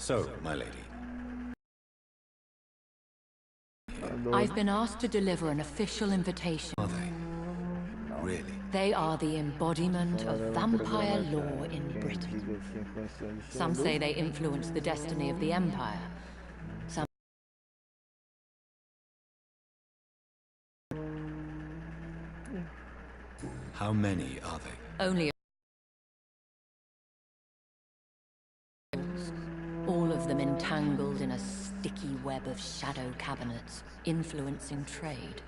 So, my lady. I've been asked to deliver an official invitation. Are they? Really? They are the embodiment of vampire law in Britain. Some say they influence the destiny of the Empire. Some... How many are they? Only all of them entangled in a sticky web of shadow cabinets, influencing trade.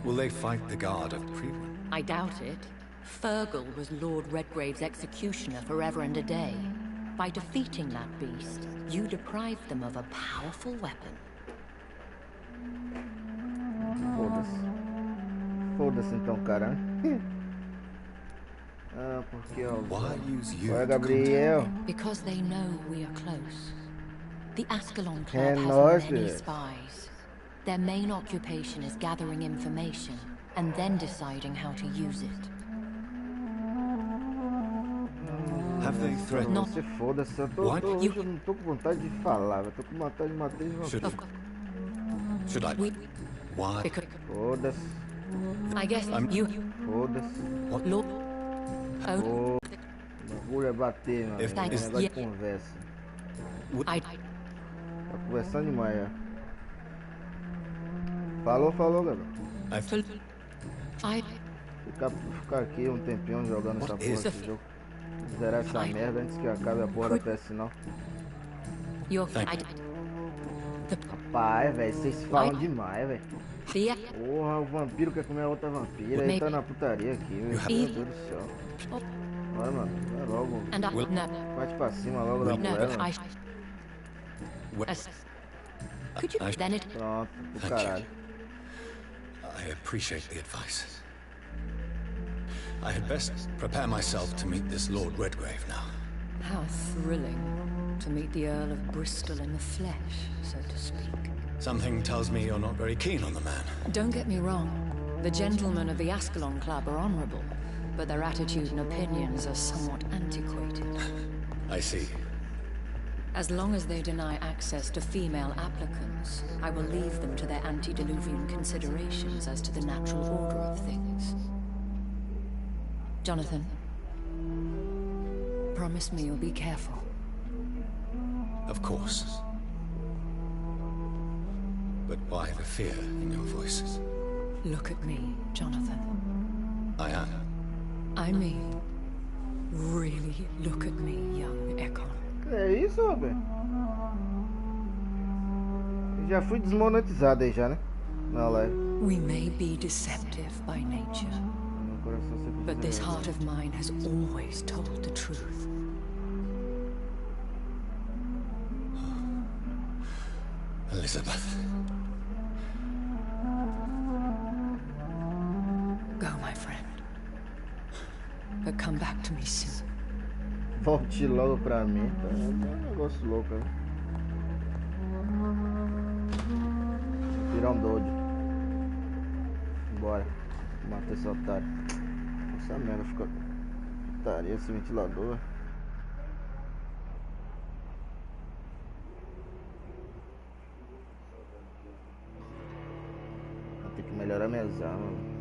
Will they fight the guard of Prewin? I doubt it. Fergal was Lord Redgrave's executioner forever and a day. By defeating that beast, you deprived them of a powerful weapon. Foda-se então, cara. Ah, porque ó. Why use you? Oi, Gabriel. Because they know we are close. The Ascalon Club É has nóis, many velho. spies. Their main occupation is gathering information and then deciding how to use it. Have they threatened? Você foda-se, hoje eu não tô com vontade de falar, eu tô com vontade de matar eles. Should I? Why? Foda-se. I guess you... Foda-se. What? Lord... Oh... O bagulho é bater, mano. É negócio de conversa. Tá conversando demais, já. Falou, galera. Ficar aqui um tempinho jogando essa porra desse jogo. Zerar essa merda antes que acabe a porra da PS não. Rapaz, velho, vocês falam demais, velho. Porra, o vampiro quer comer a outra vampira. Ele tá na putaria aqui, meu Deus do céu. Vai, mano, vai logo. Bate pra cima logo da mulher, mano. Pronto, pro caralho. I appreciate the advice. I had best prepare myself to meet this Lord Redgrave now. How thrilling to meet the Earl of Bristol in the flesh, so to speak. Something tells me you're not very keen on the man. Don't get me wrong. The gentlemen of the Ascalon Club are honorable, but their attitude and opinions are somewhat antiquated. I see. As long as they deny access to female applicants, I will leave them to their antediluvian considerations as to the natural order of things. Jonathan, promise me you'll be careful. Of course. But why the fear in your voice? Look at me, Jonathan. I am. I mean, really look at me, young Ekon. É isso, velho. Já fui desmonetizado aí já, né? Na live. We may be deceptive by nature, but this heart of mine has always told the truth. Elizabeth. Go, my friend. But come back to me soon. Volte logo pra mim, tá? É um negócio louco, né? Virar um doido. Bora. Matar esse otário. Essa merda fica... Putaria esse ventilador. Vou ter que melhorar minhas armas.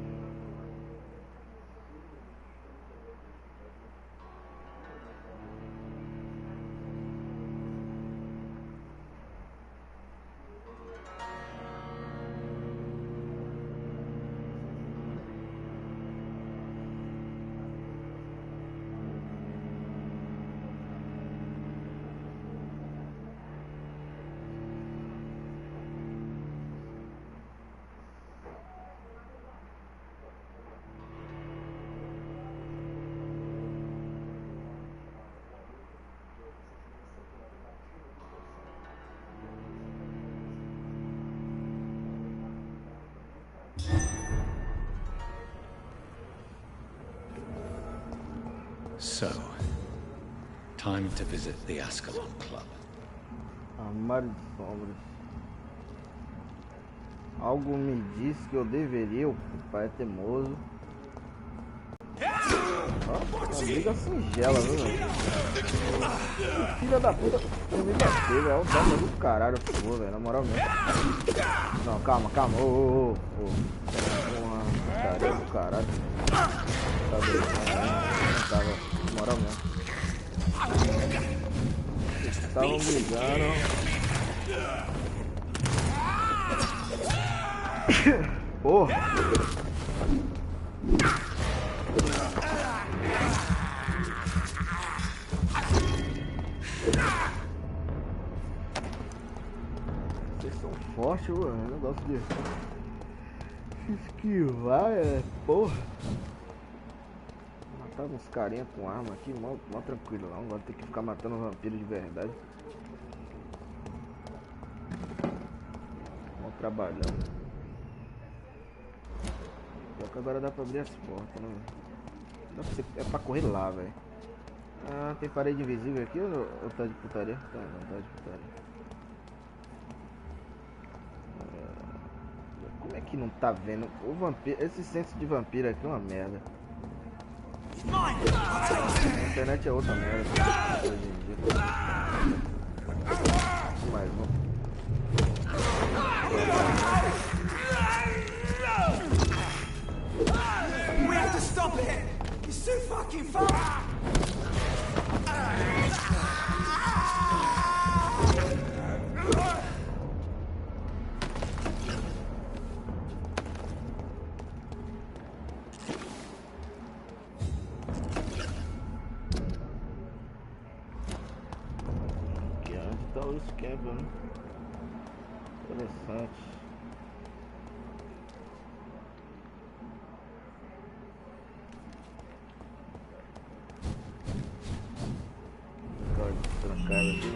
So, time to visit the Ascalon Club. Armário de sombras. Algo me diz que eu deveria, o pai é teimoso. Ó, uma briga singela, viu, velho? Filha da puta, me bateu, velho. É o dano do caralho, por favor, velho. Na moral mesmo. Não, calma, calma. Ô. Tarefa do caralho. Tá brincando, não tava. Na moral mesmo. Estavam brigando. Porra! Vocês são fortes, mano. Negócio de esquivar, porra. Matar uns carinha com arma aqui, mó tranquilo, não. Agora tem que ficar matando vampiro de verdade. Mó trabalhando. Só que agora dá pra abrir as portas, né? Dá pra ser, é pra correr lá, velho. Ah, tem parede invisível aqui ou tá de putaria? Tá, não tá de putaria. Como é que não tá vendo? O vampiro, esse senso de vampiro aqui é uma merda. A internet é outra merda. Mais um. We have to stop it! It's too fucking far! Onde tá o esquema, né? Interessante. Trancar aqui.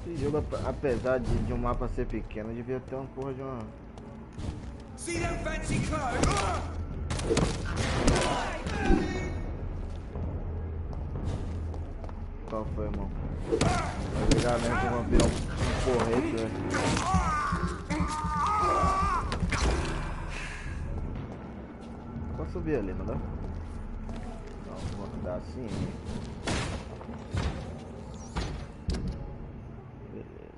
Esse jogo, apesar de um mapa ser pequeno, devia ter uma porra de uma... See them fancy clothes? Qual foi, irmão? Vai virar mesmo que eu vou virar um porrete, velho. Posso subir ali, não dá? Não, vou andar assim. Beleza.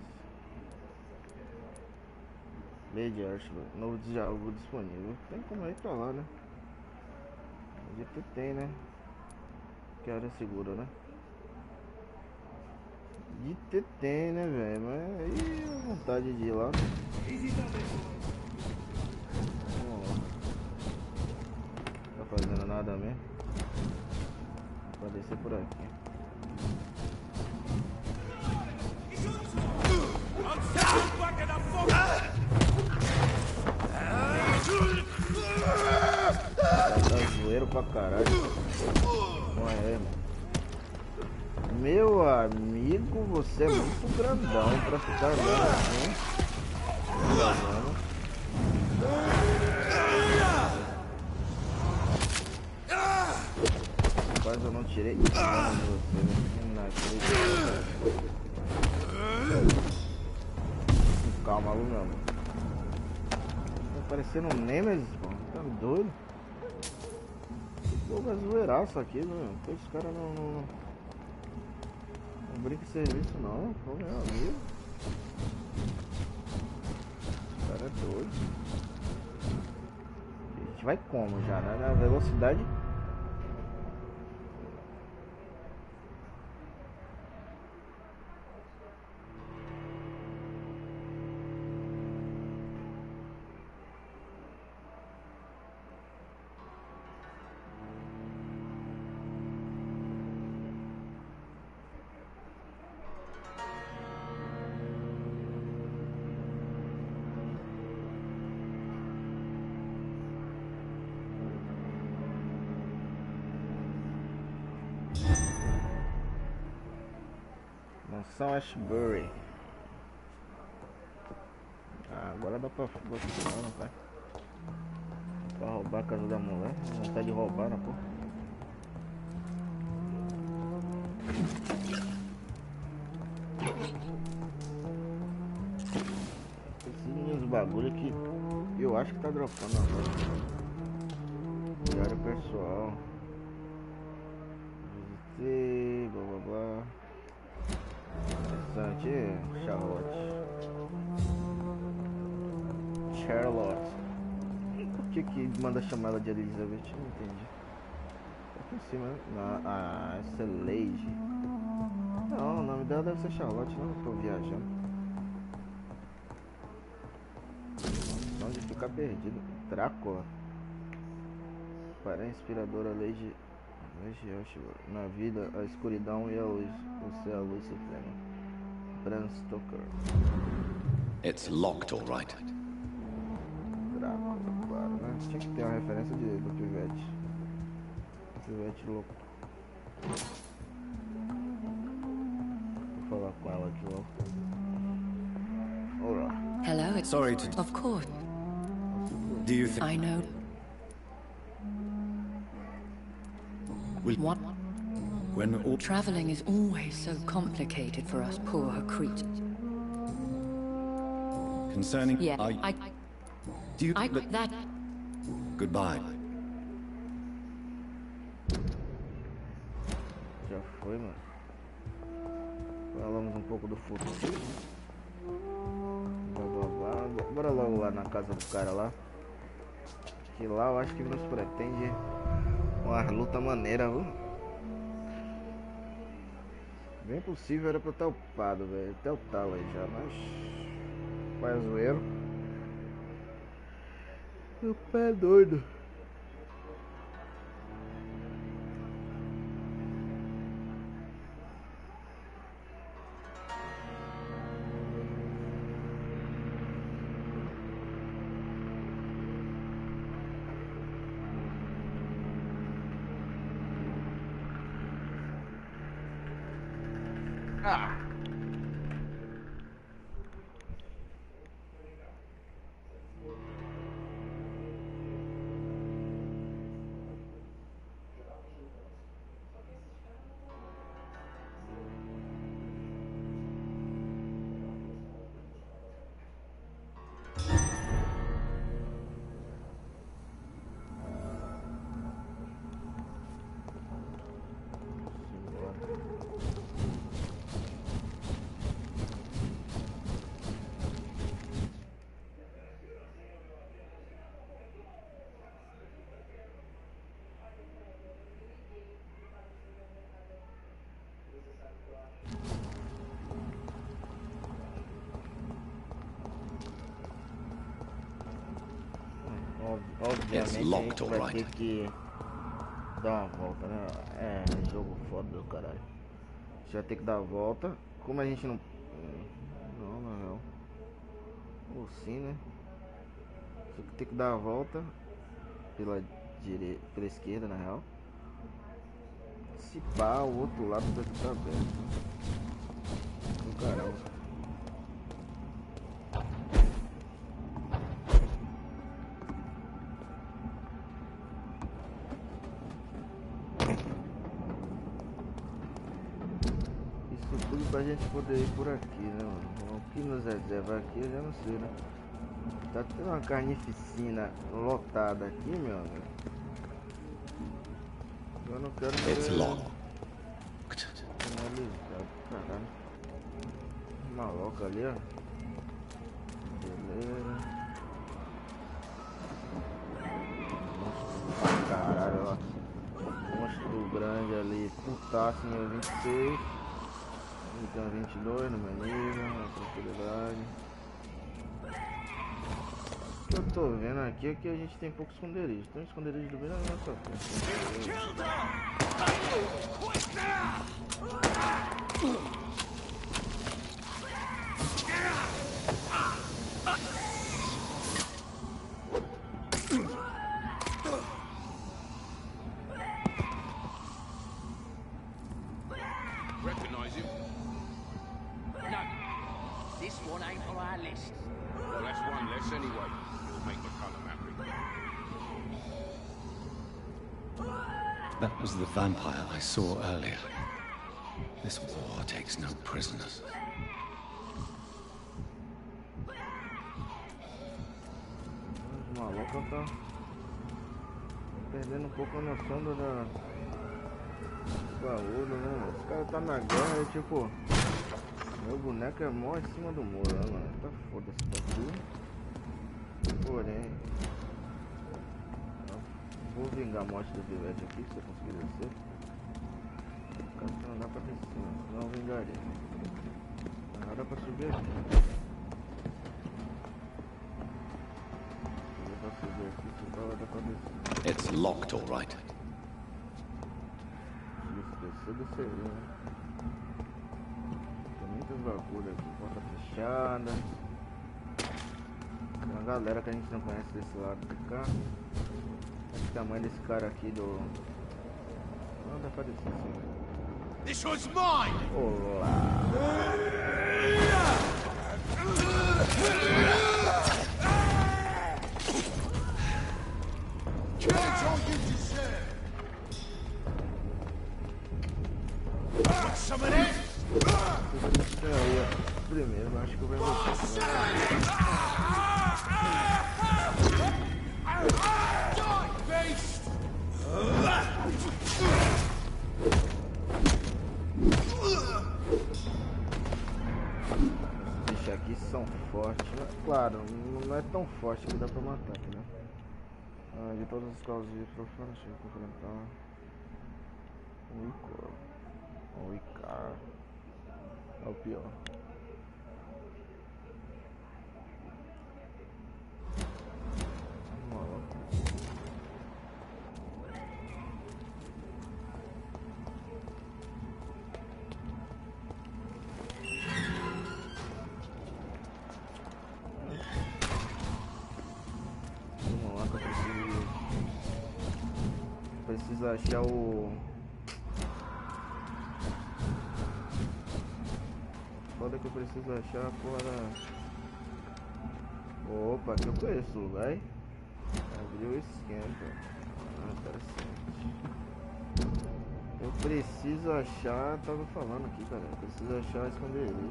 Lady Archler, novo diálogo disponível. Tem como ir pra lá, né? Tem, né? Que área segura, né? De TT, né, velho? Mas aí a vontade de ir lá. Vamos lá. Não tá fazendo nada mesmo. Pode descer por aqui. Tá zoeiro pra caralho. Não é, mano. Meu amigo, você é muito grandão pra ficar andando assim. Quase eu não tirei nada de você, calma, meu amor. Tá parecendo um Nemesis, pô. Tá doido? Jogo é zoeiraço aqui, meu. Os caras não brinca de serviço não, pô, meu amigo. O cara é doido. A gente vai como já, né? Na velocidade. Mansão Ashbury. Ah, agora dá pra funcionar, não vai? Pra roubar a casa da mulher. Vontade de roubar, na porra. bagulho que eu acho que tá dropando agora. Diário pessoal. Visitei, blá blá blá. Interessante, Charlotte. Por que manda chamar ela de Elizabeth? Não entendi. Tá aqui em cima, né? Essa é Lady. Não, o nome dela deve ser Charlotte, não, tô viajando. Onde ficar perdido? Drácula. Para a inspiradora Lady. Na vida, a escuridão e a luz. Você é a luz suprema. Bram Stoker. It's locked, all right. Drácula, claro, né? Tinha que ter uma referência do pivete. Pivete louco. Vou falar com ela aqui logo. Olá. Hello, it's sorry to... Of course. Do you think... I know. What? When all... Traveling is always so complicated for us poor creatures. Concerning... Yeah, Do you... that... Goodbye. Já foi, mano. Falamos um pouco do futuro. Blá, blá, blá. Bora logo lá na casa do cara lá. Que lá eu acho que nos pretende uma luta maneira, viu? Bem possível era pra eu estar upado, velho. Até o talo aí já, mas... Pai Zueiro. Meu pé é doido. Ah! Obviamente a gente vai ter que dar uma volta, né? É, jogo foda do caralho. A gente vai ter que dar a volta. Como a gente não... Não. Ou sim, né? Só que tem que dar a volta pela direita, pela esquerda, na real. Se pá, o outro lado deve estar aberto. Do caralho. Pra gente poder ir por aqui, né, mano? O que nos reserva aqui eu já não sei, né? Tá tendo uma carnificina lotada aqui, meu amigo. Eu não quero ver... Finalizado, caralho. Maloca ali, ó. Beleza. Monstro pra caralho, ó. Monstro grande ali, putaço, nível 26. Então 22 no meu nível, na tranquilidade. O que eu tô vendo aqui é que a gente tem pouco esconderijo. Tem um esconderijo do bem na nossa frente. That was the vampire I saw earlier. This war takes no prisoners. que eu tô perdendo um pouco a noção do baú, né? Os caras tá na guerra e tipo, meu boneco é mó em cima do muro, né, mano? Tá foda-se daqui. Porém, vou vingar a morte do Vivete aqui, se eu conseguir descer. O cara não dá pra descer, senão eu vingaria. Não dá pra subir aqui. Dá pra subir aqui, se dá pra descer. It's locked, all right. Desceria, né? Tem muitas bagulhas aqui, porta fechada. Tem uma galera que a gente não conhece desse lado de cá. Olha o tamanho desse cara aqui do... Não dá pra descer assim. This one's mine! Olá! Primeiro, eu acho que eu vou voltar. Esses bichos aqui são fortes, né? Claro, não é tão forte que dá pra matar, né? De todas as causas de profano, deixa eu enfrentar um Icar. É o pior. Vamos lá que eu preciso achar o... Foda que eu preciso achar a porra da... Opa, aqui eu conheço o lugar, hein? Abriu o esquema. Interessante. Eu preciso achar... Tava falando aqui, cara. Eu preciso achar esconderijo.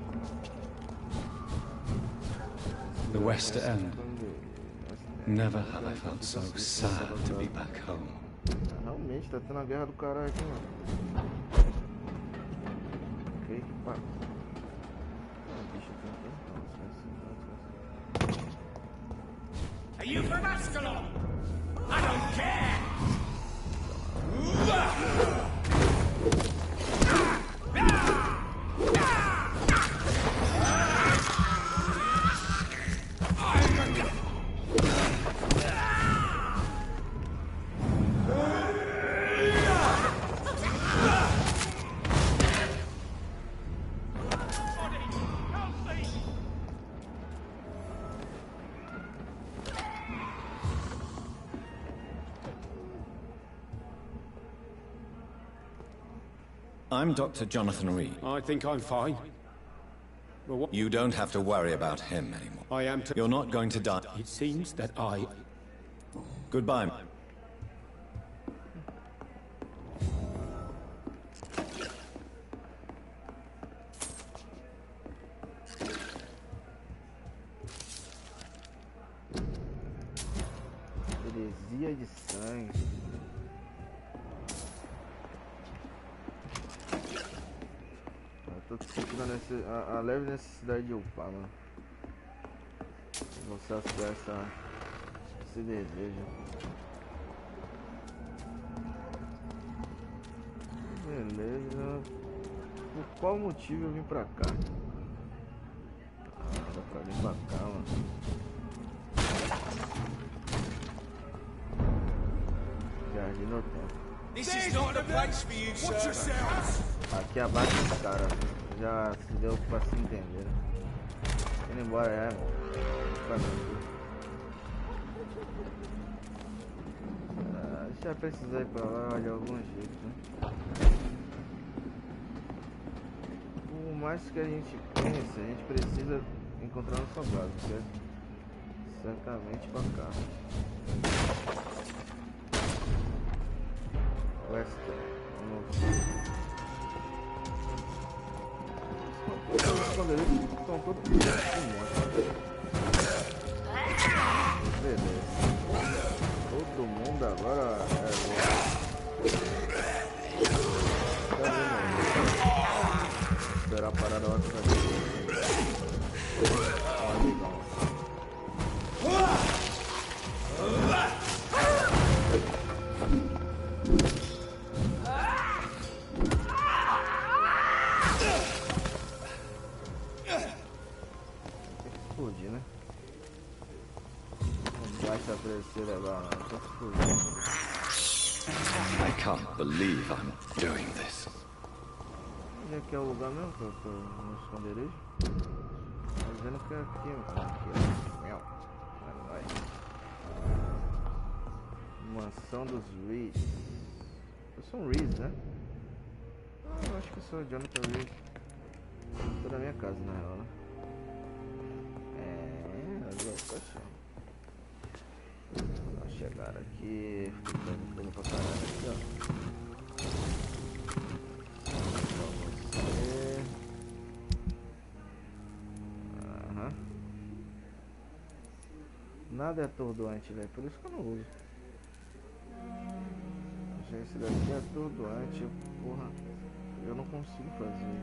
The West End. Never have I felt so sad to be back home. Realmente, tá tendo a guerra do caralho aqui, mano. Ok, pá. Are you from Ascalon? I don't care! I'm Dr. Jonathan Reed. I think I'm fine. Well, what? You don't have to worry about him anymore. I am You're not going to die. It seems that I... Goodbye. Heresia de sangue. Tô sentindo a leve necessidade de upar, mano. Vou saciar esse desejo. Beleza. Por qual motivo eu vim pra cá? Dá pra vir pra cá, mano. Jardim do tempo. This is not the place for you, sir. Watch yourselves! Aqui abaixo dos caras, já se deu pra se entender. Indo embora, é. Já precisei ir pra lá de algum jeito, né? Por mais que a gente pense, a gente precisa encontrar nossa base, certo? Certamente pra cá. West, vamos. Quando eles estão todos mortos. Beleza. mundo agora esperar a parada lá pra explodir, né? Não vai se aparecer legal, não. Tem que explodir. I can't believe I'm doing this. Onde é que é o lugar mesmo que eu tô no esconderijo? Tá dizendo que é aqui, ó. Vai. Mansão dos Reeds. Eu sou um Reeds, né? Eu acho que eu sou o Jonathan Reeds. Tô na minha casa, na real, né? Vamos chegar aqui. Ficando pra caralho aqui, ó. Nada é atordoante, velho. Por isso que eu não uso. Gente, esse daqui é atordoante. Porra, eu não consigo fazer.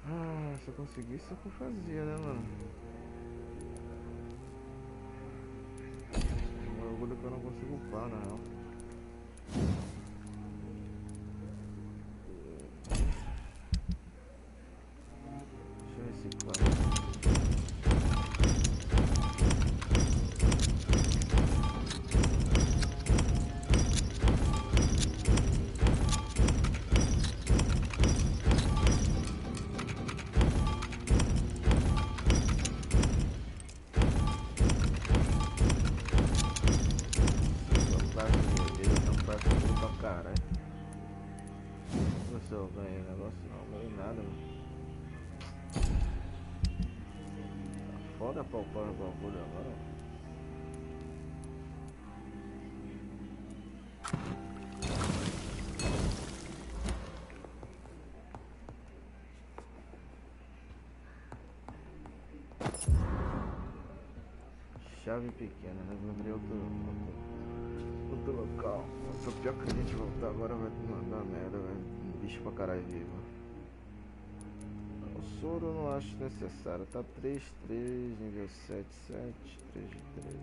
Ah, se eu conseguisse, eu fazia, né, mano? Um orgulho que eu não consigo upar, na real. Deixa eu reciclar. Eu ganhei negócio, não ganhei nada, mano. Tá foda palpar o bagulho agora. Chave pequena, né? Vou abrir outro local. Só pior que a gente voltar agora vai mandar merda, velho. Bicho pra caralho vivo. O soro eu não acho necessário. Tá 3, 3, nível 7, 7, 3 de 3.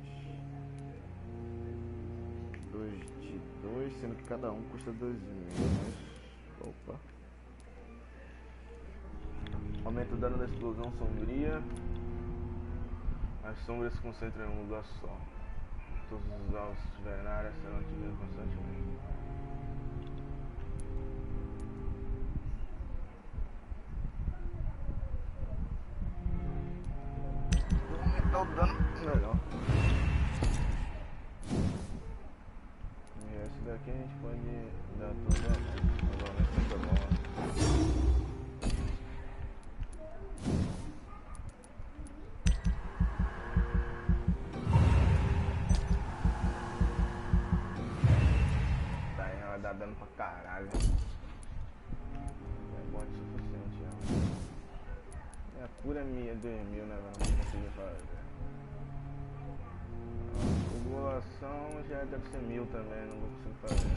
2 de 2, sendo que cada um custa 2.000, mas... Opa. Aumenta o dano da explosão sombria. As sombras se concentram em um lugar só. Todos os alvos que estiverem na área serão atingidos constantemente. Aumentar o dano melhor. E esse daqui a gente pode dar tudo agora, mas sempre é bom. Dá dano pra caralho. É bom o suficiente já. Minha cura é 2.000, né? Não consegui fazer. A população já deve ser 1.000 também, não vou conseguir fazer.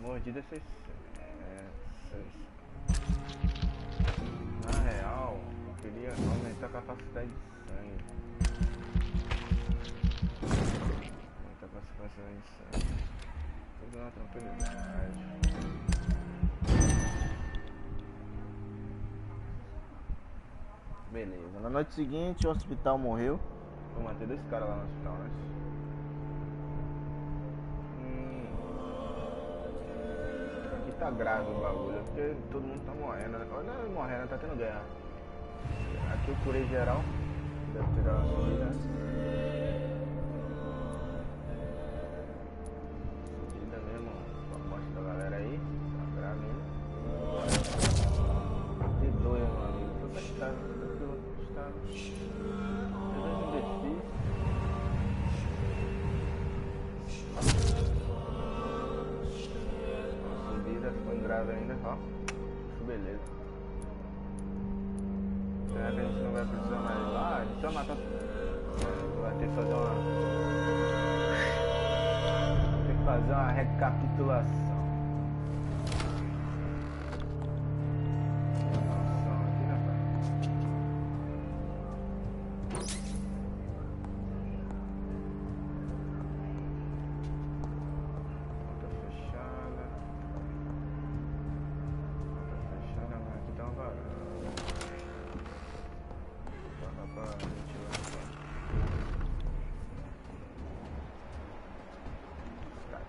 Mordida é 600. Na real, eu queria aumentar a capacidade de sangue. Aumentar a capacidade de sangue. Tudo na tranquilidade. Beleza, na noite seguinte o hospital morreu. Vou manter 2 caras lá no hospital, né? Aqui tá grave o bagulho, porque todo mundo tá morrendo, né? Não é morrendo, tá tendo guerra. Aqui eu curei geral. Deve ter dado uma subida, né? Ainda, ó, beleza. Será que a gente não vai precisar mais lá? A gente só matar. Vai ter que fazer uma fazer uma recapitulação.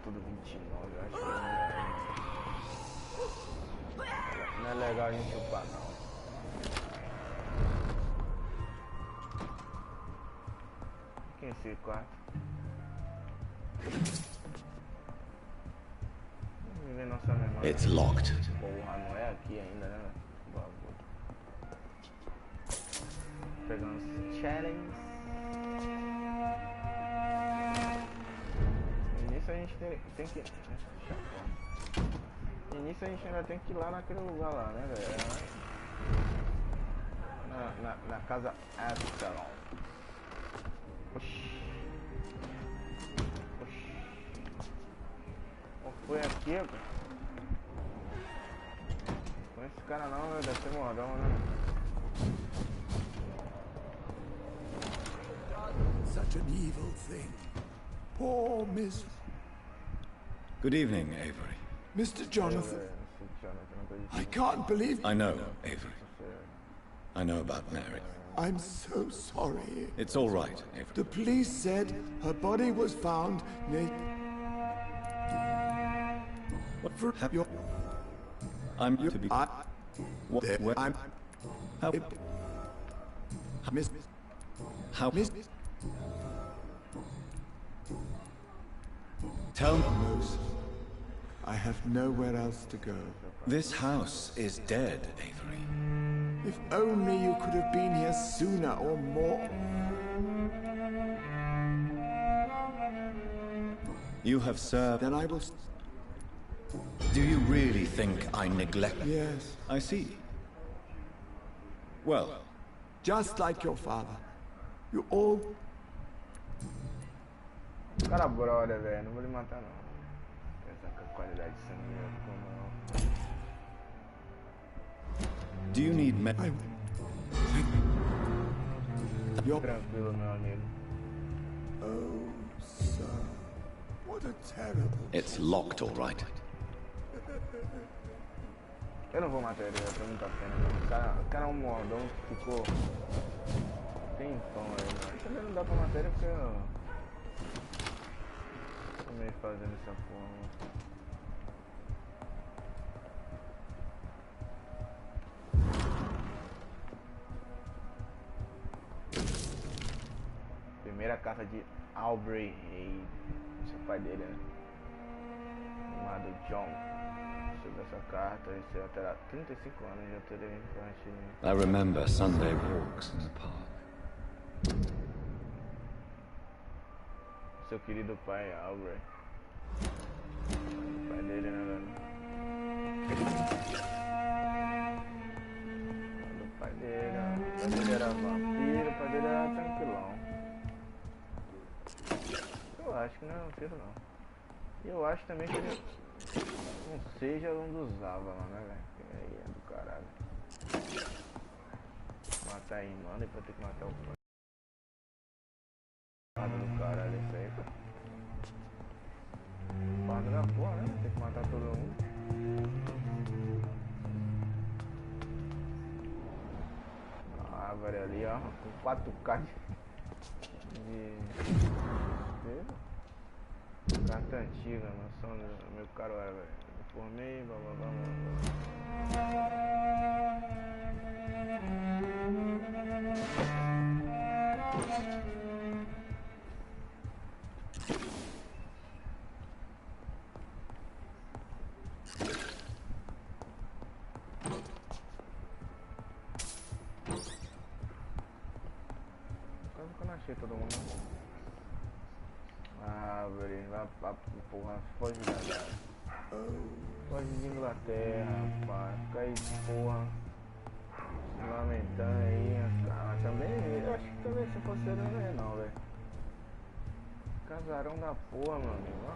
Tudo 29, eu acho que não é legal a gente upar não. Quem é esse quarto? Vamos ver nossa memória. It's locked. Porra, não é aqui ainda, né? Pegando os challenges. A gente tem que... No início a gente ainda tem que ir lá naquele lugar lá, né, velho? Na casa Astalon. Oxi. Foi aqui, cara? Com esse cara não, velho, deve ser mordão, né? Such an evil thing. Poor Miss... Good evening, Avery. Mr. Jonathan. I can't believe... I know, Avery. I know about Mary. I'm so sorry. It's all right, Avery. The police said her body was found near... What for your... I'm to be... Where? I'm... How? Miss... How? Miss... Tell me. I have nowhere else to go. This house is dead, Avery. If only you could have been here sooner or more. You have served... Then I will... Do you really think I neglect... Yes. I see. Well... Just like your father. You all... Cara brother, velho. Não vou lhe matar, não. Essa qualidade de sangue não. Do you need me... You're... Tranquilo, meu amigo. Oh, sir. What a terrible... It's locked, all right. Eu não vou matar ele, pra muita pena. O cara é um mordão que ficou... Tem tom aí, mas também não dá pra matar ele porque eu... Tô meio fazendo essa porra. Primeira carta de Aubrey Reid. Esse é o pai dele, né? Chamado John. Sobre essa carta, esse já terá 35 anos, já terei infante. I remember Sunday walks in the park. Seu querido pai, Agora. O pai dele, né, velho? O pai dele era vampiro, o pai dele era tranquilão. Eu acho que não é vampiro, não. E eu acho também que ele não seja um dos Ava lá, né, velho? Aí é do caralho. Matar a irmã, depois ter que matar o pai. Do caralho, isso aí, cara. Farda da porra, né? Tem que matar todo mundo. Ah, velho, ali, ó. Com 4K de... Carta antiga, noção do meu caro é, velho. Formei, blá blá blá blá. Quase que eu não achei todo mundo. Ah, velho, vai pra porra, foge da galera. Foge de Inglaterra, rapaz. Fica aí, porra. Se lamentando aí. Ah, também, eu acho que também se fosse ele não é não, velho. Casarão da porra, meu amigo, ó.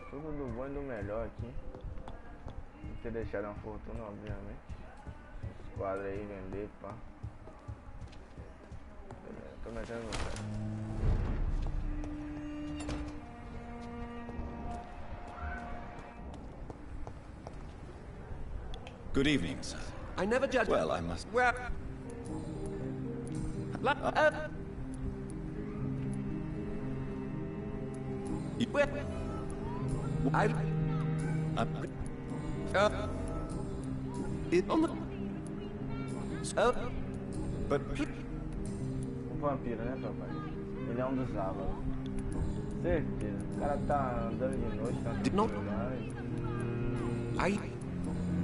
Tudo do bom e do melhor aqui. Não ter deixado uma fortuna, obviamente. Os quadros aí, vender, pá. Beleza, tô metendo no pé. Good evening, sir. I never judge. Well, I must. Well, But O vampiro, né, papai? Ele é um dos Avalos. Certeza. O cara tá andando de noite, tá Não.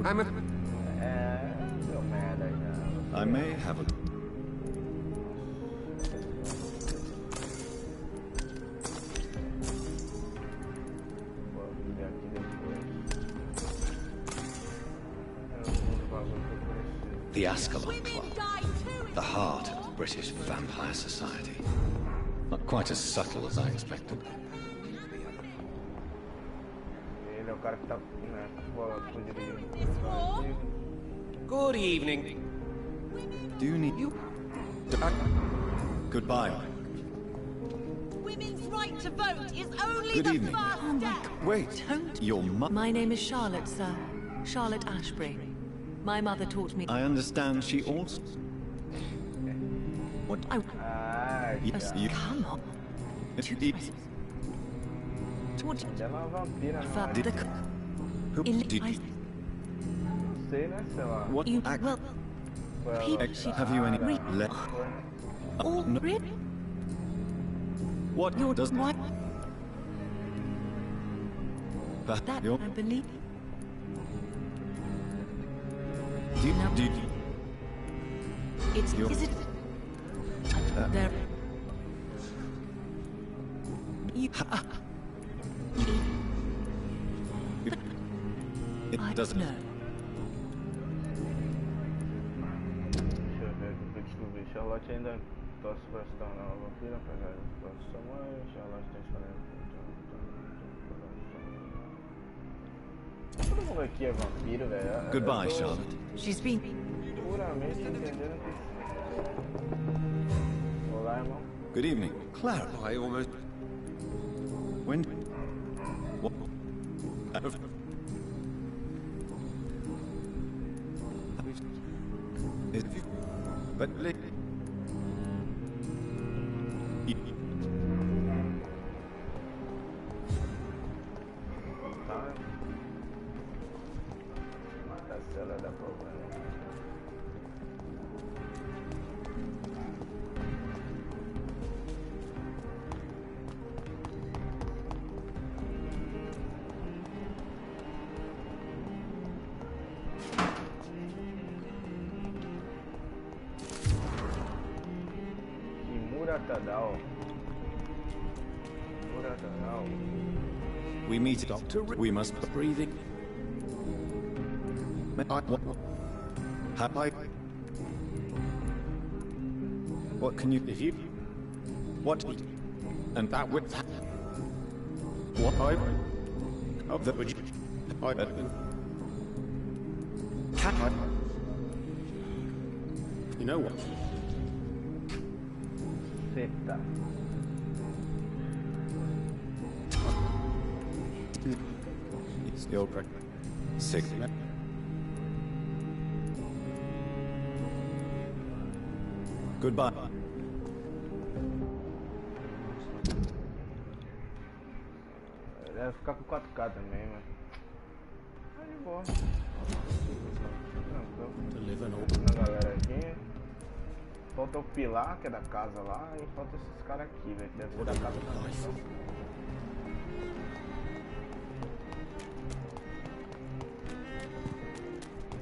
I'm a... É, deu merda já. I may have a. Vou ver aqui depois. The Ascalon Club. The heart of the British Vampire Society. Not quite as subtle as I expected. Ele é o cara que tá, né, fugindo. Good evening. Do you need you? Goodbye. Women's right to vote is only Good the evening. first step. Wait. Don't. Your My name is Charlotte, sir. Charlotte Ashbury. My mother taught me. I understand she also. What? Yes, you. Come on. What? Ela é uma vampira, não Did, Who did you? sei, né, sei lá. What you act? well, Have you any left? all no. read What your does wife? That your, I believe. do you, No. do you, It's Your- is it there? You. it I doesn't. know. Deixa eu ver aqui o que eu descobri. Charlotte ainda torce pra se tornar uma vampira, apesar de torce sua mãe. Charlotte tem todo mundo aqui é vampiro, velho. Goodbye, Charlotte. She's been. Puramente entendendo que. Olá, irmão. Good evening, Clara. I almost... When? What? But Tá. Mata a cela da problema. Muratadal. Muratadal. we meet, Doctor. We must breathing. Have I? What can you? If you? What? And that with that? What I? Of the? I. Can I? You know what? Seta. It's your sick. Goodbye. Deve ficar com 4K também, mas. Tá de boa. Tranquilo. Na galera aqui. Falta o pilar, que é da casa lá, e falta esses caras aqui, velho. Deve ser da casa também.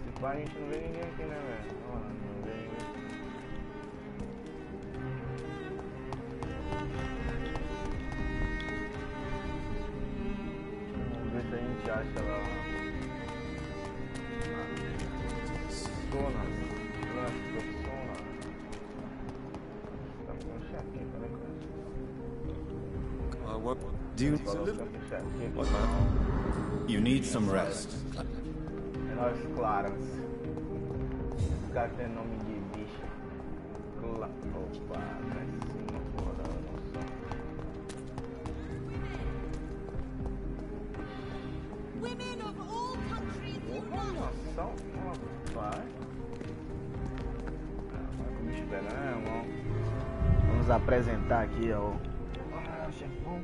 Esse pai a gente não vê ninguém aqui, né, velho? Não vê ninguém. Vamos ver se a gente acha lá. Sonas. what do you You need some rest. É nós claras. Esse cara tem nome de bicho. Opa, vai cima, porra. Women of all countries Nossa, rapaz. Como esperar, irmão? Vamos apresentar aqui ao chefão.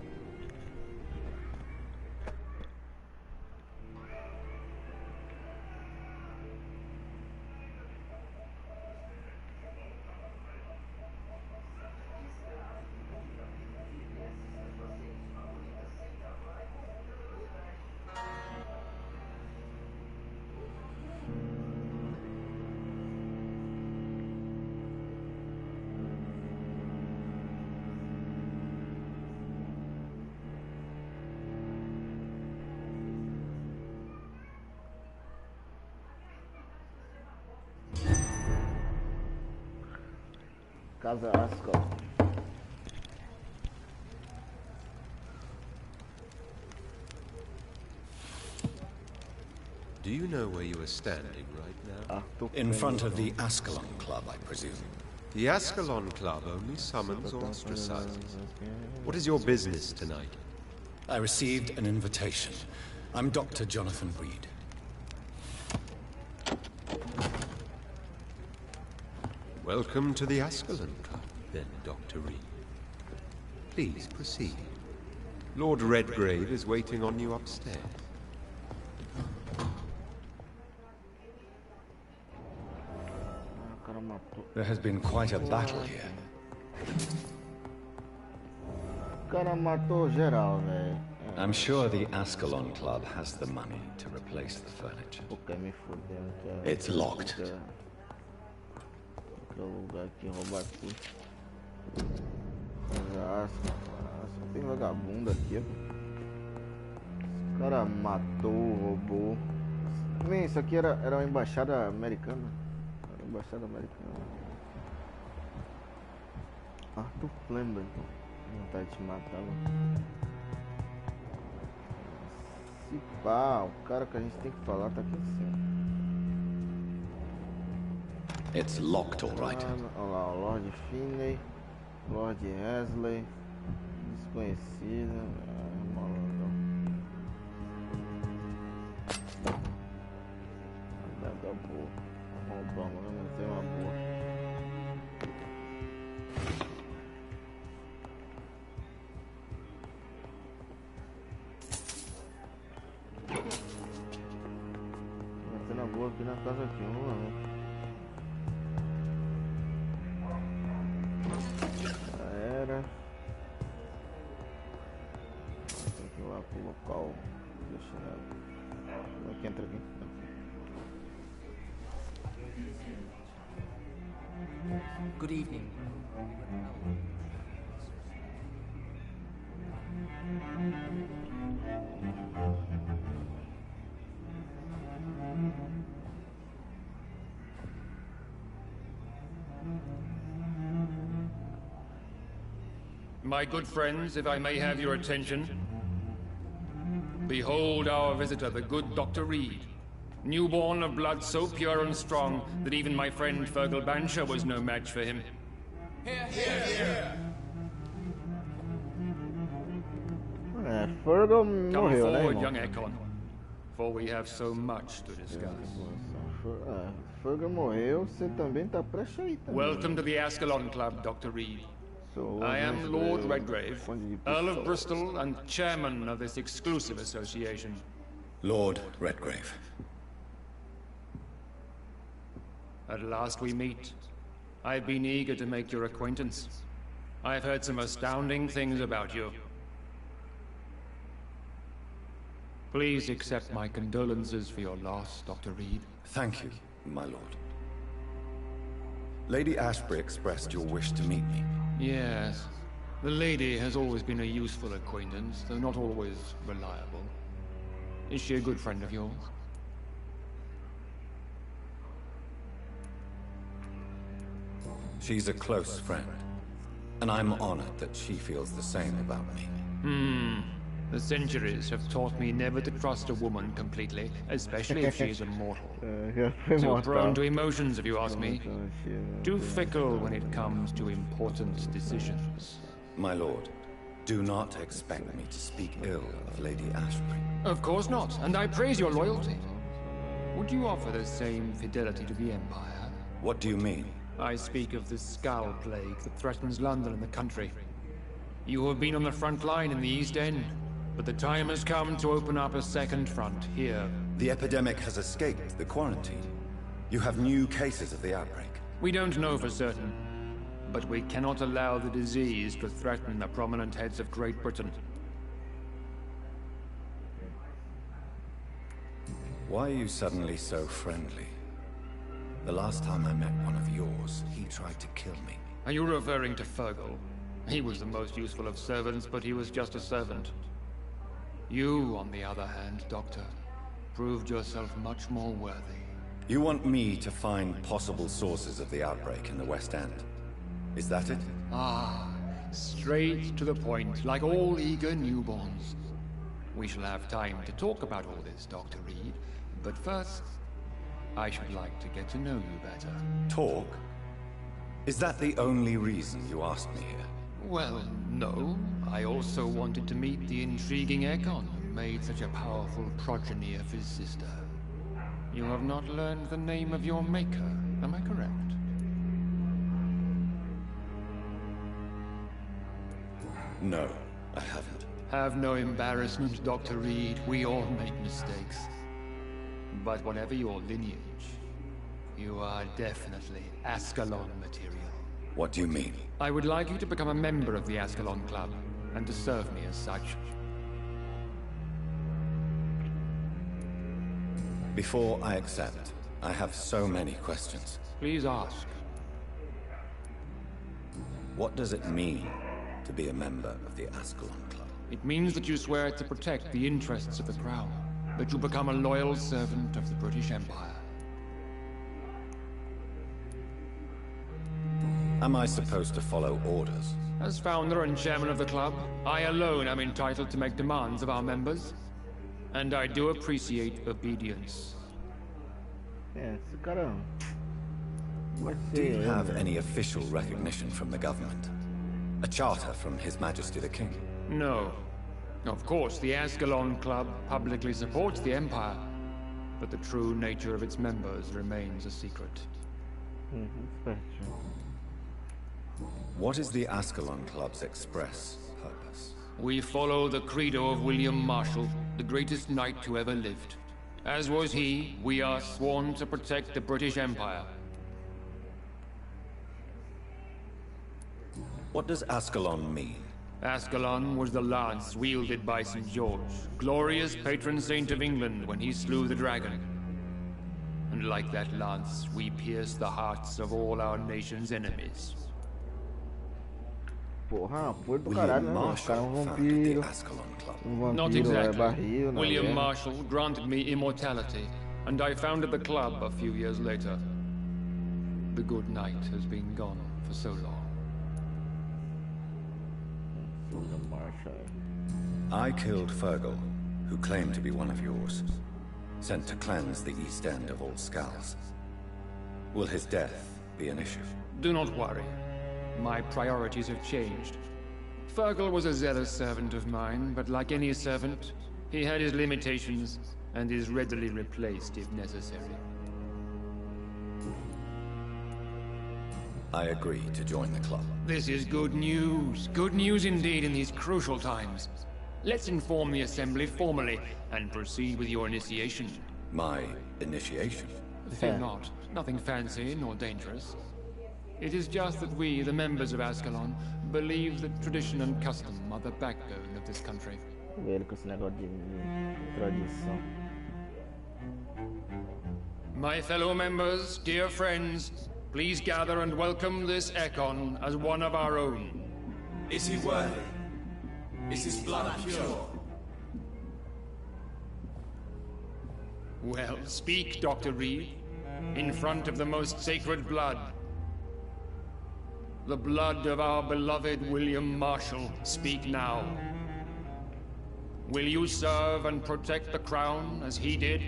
Casa Ascol. Do you know where you are standing right now? In front of the Ascalon Club, I presume. The Ascalon Club only summons or ostracizes. What is your business tonight? I received an invitation. I'm Dr. Jonathan Reed. Welcome to the Ascalon Club, then, Dr. Reed. Please proceed. Lord Redgrave is waiting on you upstairs. There has been quite a battle here. I'm sure the Ascalon Club has the money to replace the furniture. It's locked. Tem vagabundo aqui. O cara matou, roubou. Bem, isso aqui era uma embaixada americana. Era uma embaixada americana. Arthur Flember, então. Vontade de te matar, mano. Se pá, o cara que a gente tem que falar tá aqui em cima. It's locked, all right. Olha lá, o Lord Finney, Lord Wesley, desconhecido. Malandro. Nada boa. Roubamos, não tem uma boa. Batendo a boa aqui na casa aqui, mano. Tem que ir lá pro local destinado. Aqui, entra aqui. Good evening. My good friends, if I may have your attention. Behold our visitor, the good Dr. Reed. Newborn of blood so pure and strong that even my friend Fergal Bancher was no match for him. Fergal Come morreu, né, forward, irmão? young Ekon, for we have so much to discuss. Fergal morreu, você também tá prestes aí também. Welcome to the Ascalon Club, Dr. Reed. I am Lord Redgrave, Earl of Bristol and chairman of this exclusive association. Lord Redgrave. At last we meet. I've been eager to make your acquaintance. I've heard some astounding things about you. Please accept my condolences for your loss, Dr. Reed. Thank you, my lord. Lady Ashbury expressed your wish to meet me. Yes. The lady has always been a useful acquaintance, though not always reliable. Is she a good friend of yours? She's a close friend, and I'm honored that she feels the same about me. The centuries have taught me never to trust a woman completely, especially if she is immortal. Too prone to emotions, if you ask me. Too fickle when it comes to important decisions. My lord, do not expect me to speak ill of Lady Ashbury. Of course not, and I praise your loyalty. Would you offer the same fidelity to the Empire? What do you mean? I speak of the Skull Plague that threatens London and the country. You have been on the front line in the East End, but the time has come to open up a second front here. The epidemic has escaped the quarantine. You have new cases of the outbreak. We don't know for certain, but we cannot allow the disease to threaten the prominent heads of Great Britain. Why are you suddenly so friendly? The last time I met one of yours, he tried to kill me. Are you referring to Fergal? He was the most useful of servants, but he was just a servant. You, on the other hand, Doctor, proved yourself much more worthy. You want me to find possible sources of the outbreak in the West End? Is that it? Ah, straight to the point, like all eager newborns. We shall have time to talk about all this, Dr. Reed, but first, I should like to get to know you better. Talk? Is that the only reason you asked me here? Well, no. I also wanted to meet the intriguing Ekon who made such a powerful progeny of his sister. You have not learned the name of your maker, am I correct? No, I haven't. Have no embarrassment, Dr. Reed. We all make mistakes. But whatever your lineage, you are definitely Ascalon material. What do you mean? I would like you to become a member of the Ascalon Club, and to serve me as such. Before I accept, I have so many questions. Please ask. What does it mean to be a member of the Ascalon Club? It means that you swear to protect the interests of the Crown, that you become a loyal servant of the British Empire. Am I supposed to follow orders? As founder and chairman of the club, I alone am entitled to make demands of our members. And I do appreciate obedience. Yes, do you have any official recognition from the government? A charter from His Majesty the King? No. Of course, the Ascalon Club publicly supports the Empire, but the true nature of its members remains a secret. What is the Ascalon Club's express purpose? We follow the credo of William Marshall, the greatest knight who ever lived. As was he, we are sworn to protect the British Empire. What does Ascalon mean? Ascalon was the lance wielded by St. George, glorious patron saint of England when he slew the dragon. And like that lance, we pierce the hearts of all our nation's enemies. William Marshall founded the Ascalon Club. Not exactly. William Marshall granted me immortality, and I founded the club a few years later. The good knight has been gone for so long. I killed Fergal, who claimed to be one of yours, sent to cleanse the East End of all skulls. Will his death be an issue? Do not worry. My priorities have changed. Fergal was a zealous servant of mine, but like any servant, he had his limitations and is readily replaced if necessary. I agree to join the club. This is good news. Good news indeed in these crucial times. Let's inform the Assembly formally and proceed with your initiation. My initiation? Fear not. Nothing fancy nor dangerous. It is just that we, the members of Ascalon, believe that tradition and custom are the backbone of this country. My fellow members, dear friends, please gather and welcome this Ekon as one of our own. Is he worthy? Is his blood pure? Well, speak, Dr. Reed, in front of the most sacred blood. The blood of our beloved William Marshall. Speak now. Will you serve and protect the crown as he did?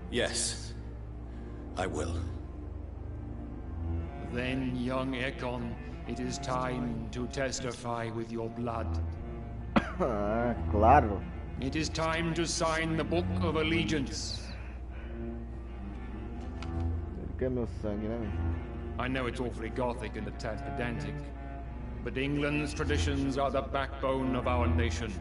Yes, I will. Then, young Ekon, it is time to testify with your blood. Claro. It is time to sign the Book of Allegiance. Ele quer meu sangue, né? I know it's awfully gothic and a tad pedantic, but England's traditions are the backbone of our nation.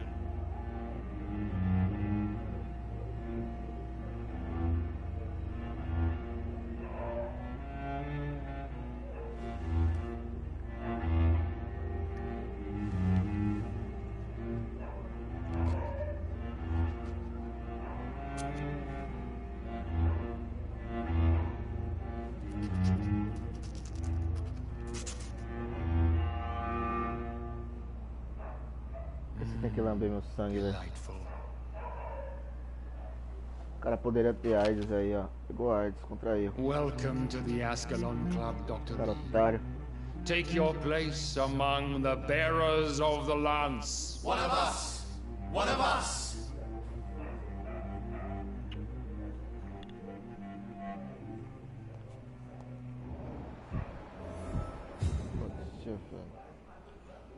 Você tem que lamber meu sangue, velho. O cara poderia ter AIDS aí, ó. Pegou AIDS, contraiu. Welcome to the Ascalon Club, Dr. Cara Lee. otário. Take your place among the bearers of the lance. One of us! One of us!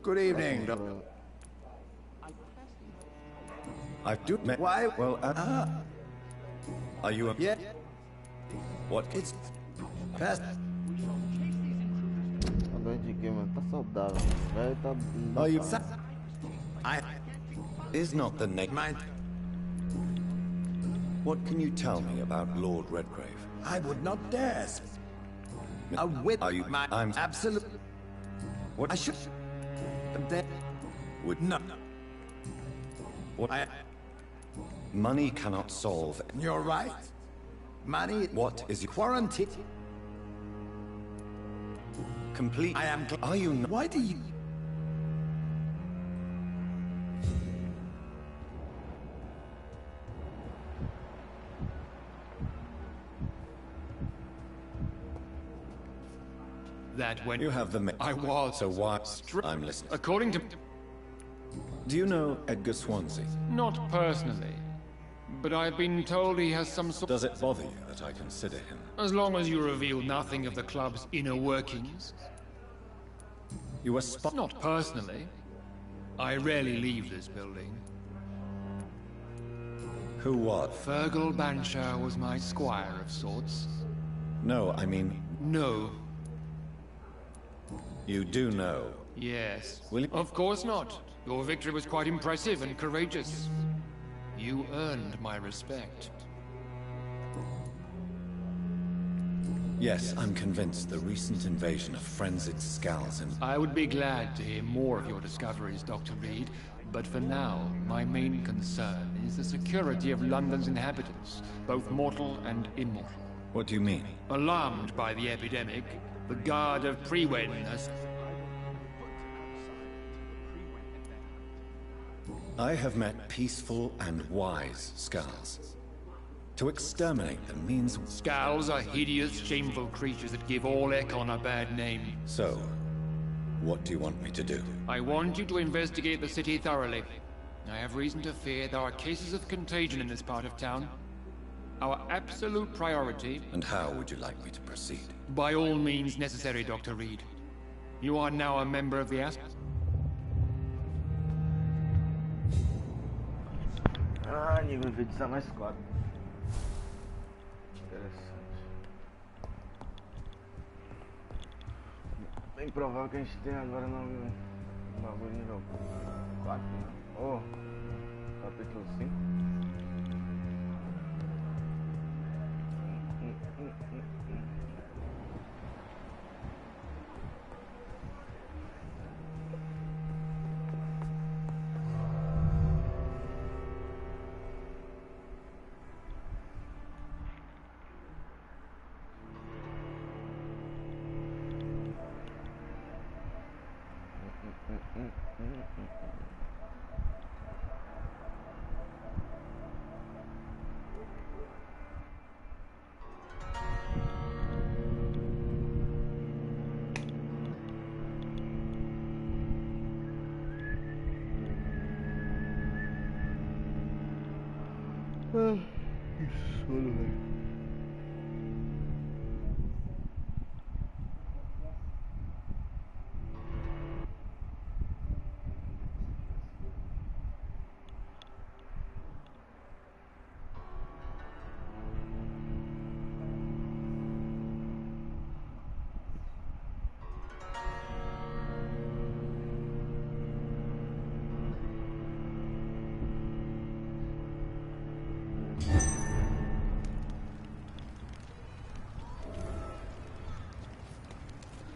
Good evening, Doctor. I do. Why? Well, are you a? Yeah. What? It's past. Tá doente de quê, mano? Tá saudável. Velho, tá. Are you? I is not the name. What can you tell me about Lord Redgrave? I would not dare. Are you? I'm absolute. What? I should. That Would no. What? Money cannot solve. You're right. Money. What is your Quarantine. complete? I am. Are you? Why do you? That when You have the. I was So what? I'm listening. according to Do you know Edgar Swansea? not personally, but I've been told he has some sort. Does it bother you that I consider him? As long as you reveal nothing of the club's inner workings. You were spot. Not personally. I rarely leave this building. Who was? Fergal Banshire was my squire of sorts. No, I mean, No. you do know. Yes. Will you? Of course not. Your victory was quite impressive and courageous. You earned my respect. Yes, I'm convinced the recent invasion of frenzied skulls and I would be glad to hear more of your discoveries, Dr. Reed, but for now, my main concern is the security of London's inhabitants, both mortal and immortal. What do you mean? Alarmed by the epidemic, the Guard of Prewen has... I have met peaceful and wise skulls. To exterminate them means... Skulls are hideous, shameful creatures that give all Ekon a bad name. So, what do you want me to do? I want you to investigate the city thoroughly. I have reason to fear there are cases of contagion in this part of town. Our absolute priority... And how would you like me to proceed? By all means necessary, Dr. Reed. You are now a member of the Ah, nível 20 mais 4. Interessante. Bem provável que a gente tenha agora no bagulho nível 4, né? Oh, capítulo 5. Que sono, velho.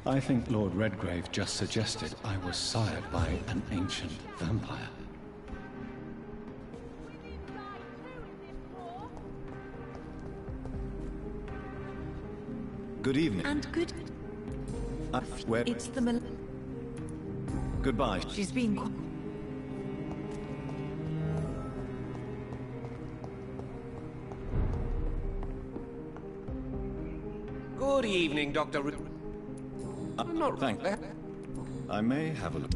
I think Lord Redgrave just suggested I was sired by an ancient vampire. Good evening. And good... Where... It's the Goodbye. She's been... Good evening, Dr. I'm not... Thank you. I may have a look.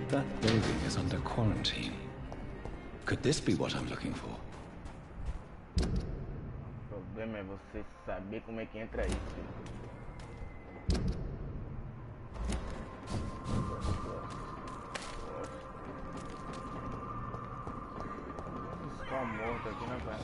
That building is under quarantine. Could this be what I'm looking for? O problema é você saber como é que entra aí, filho. Está morto aqui, né, pai?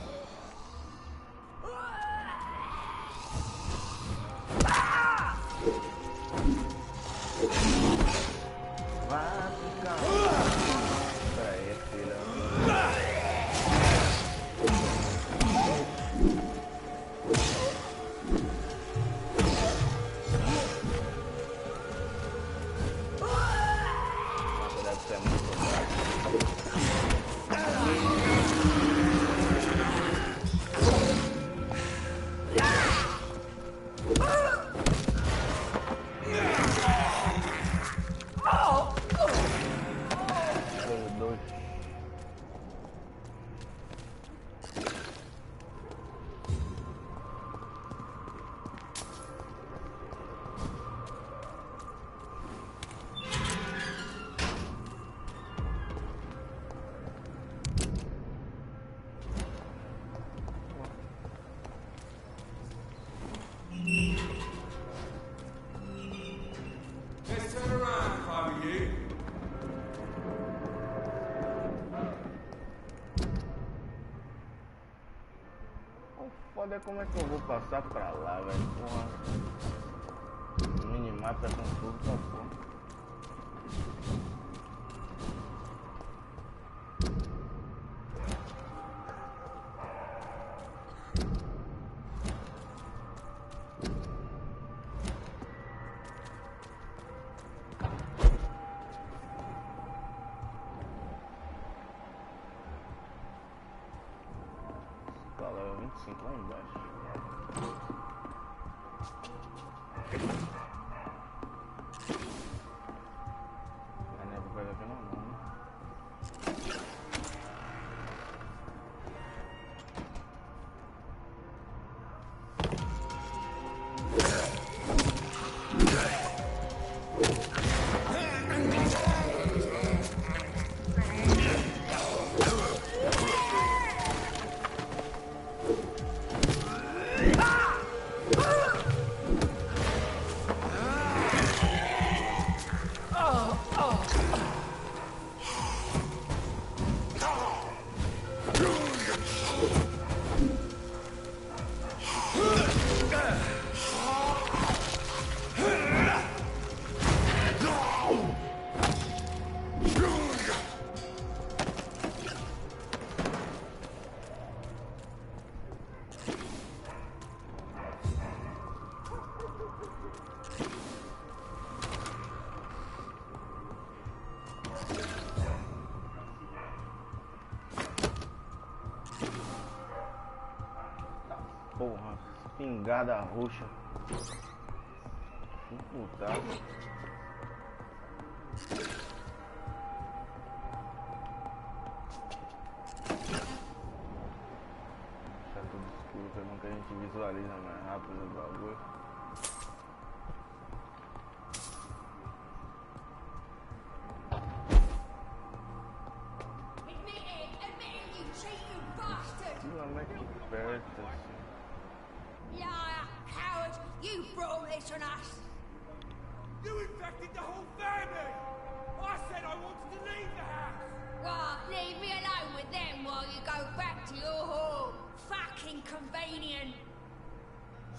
Foda é como é que eu vou passar pra lá, velho. Porra. O minimapa é confuso pra porra. Level 25 lá embaixo. A neve vai ver na mão, né? Espingarda roxa. Putado. Tá tudo escuro, que é bom que a gente visualiza mais rápido o bagulho. You brought this on us! You infected the whole family! I said I wanted to leave the house! Well, leave me alone with them while you go back to your home. Fucking convenient!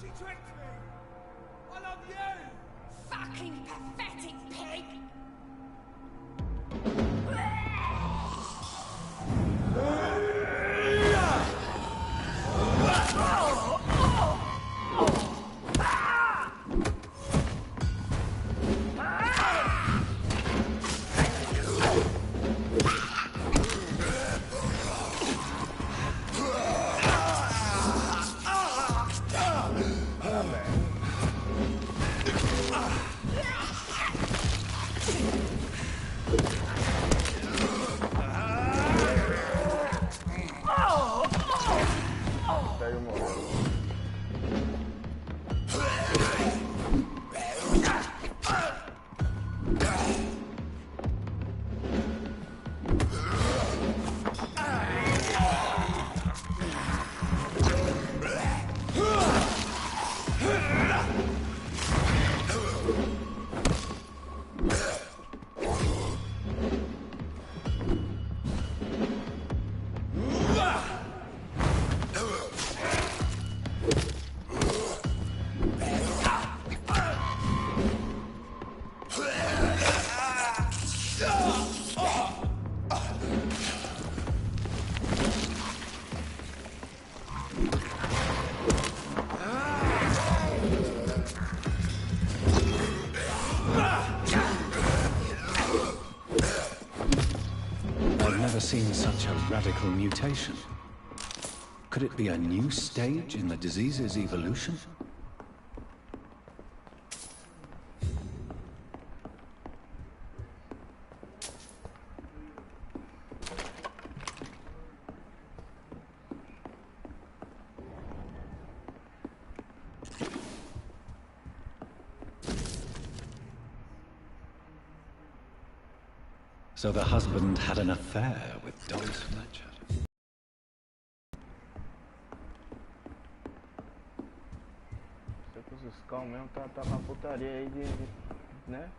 She tricked me! I love you! Fucking pathetic pig! Seen such a radical mutation. Could it be a new stage in the disease's evolution? So the husband had an affair with Doris Fletcher. Os Skull mesmo tá uma putaria aí de né?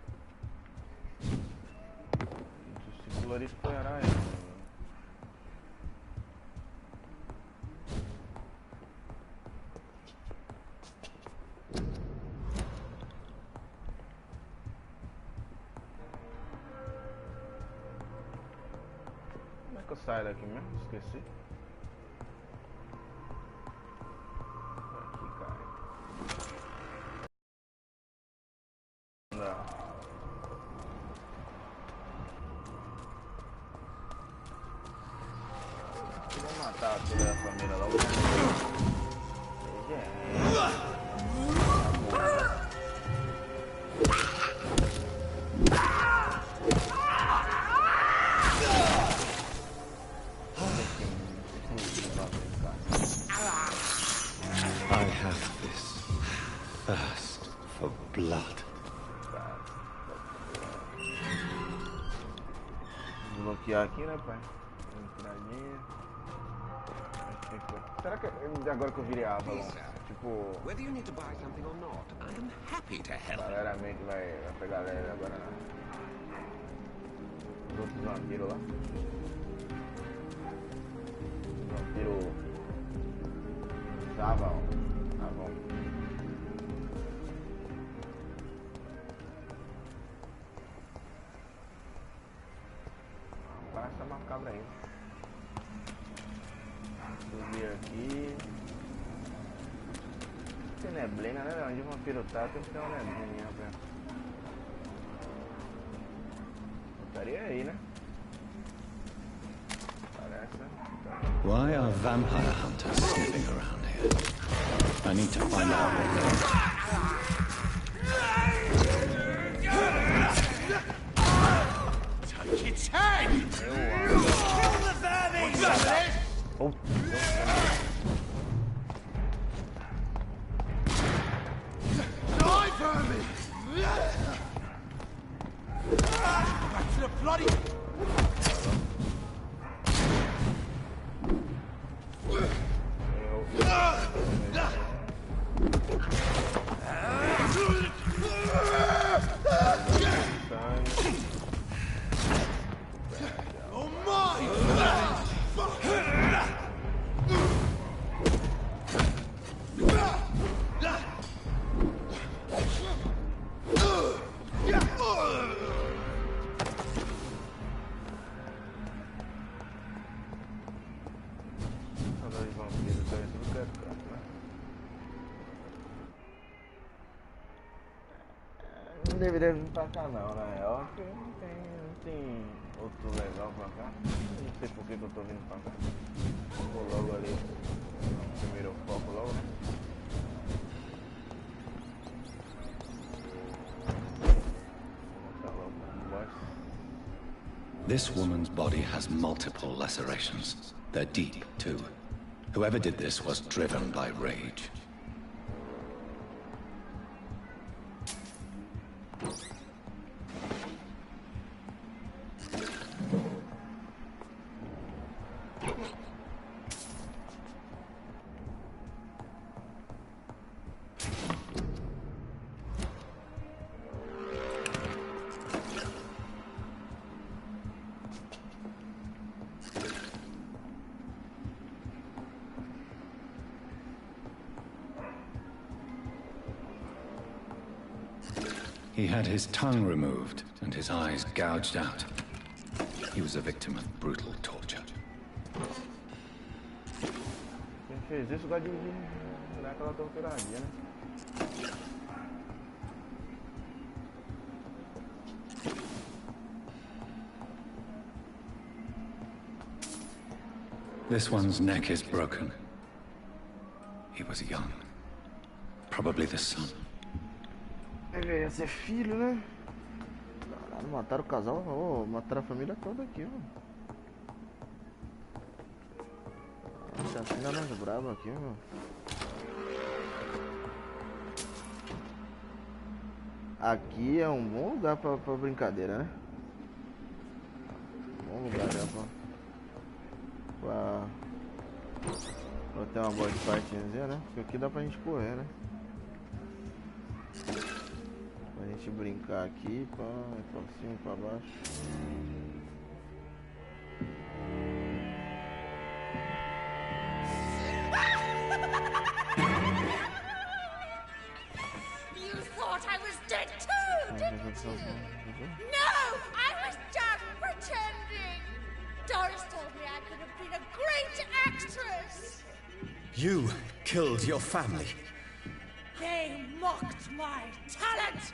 De se glorificar aí. Sai daqui mesmo, esqueci. Aqui, cara. Não dá. Vou matar toda a família logo. Desbloquear aqui, né, pai? Entradinha. Será que agora que eu virei Avalon, tipo, galera meio que vai pegar a galera agora, né? Os outros vampiros lá. Vampiro Avalon. Essa macabra aí. Subir aqui. Tem neblina, né? Onde o vampiro tá, tem que ter uma neblina, rapaz. Estaria aí, né? Parece. Why are vampire hunters sniffing around here? I need to find out what Touch its head! Kill the vermin! Oh. Die, vermin! Back to the bloody... Não deveria vir pra cá não, na real. Não tem outro legal pra cá. Não sei por que eu tô vindo pra cá. Vou logo ali no primeiro foco logo, né? This woman's body has multiple lacerations. They're deep, too. Whoever did this was driven by rage. He had his tongue removed and his eyes gouged out. He was a victim of brutal torture. Quem fez isso gosta de dar aquela torturadinha, né? This one's neck is broken. He was young. Probably the son. Ia ser filho, né? Caralho, mataram o casal, oh, mataram a família toda aqui, mano. Assassina mais brabo aqui, mano. Aqui é um bom lugar pra brincadeira, né? Bom lugar, né? Pra ter uma boa fightinha, né? Porque aqui dá pra gente correr, né? Pra gente brincar aqui, pra cima, pra baixo. You thought I was dead too, didn't you? No, I was just pretending. Doris told me I could have been a great actress. You killed your family. They mocked my talent.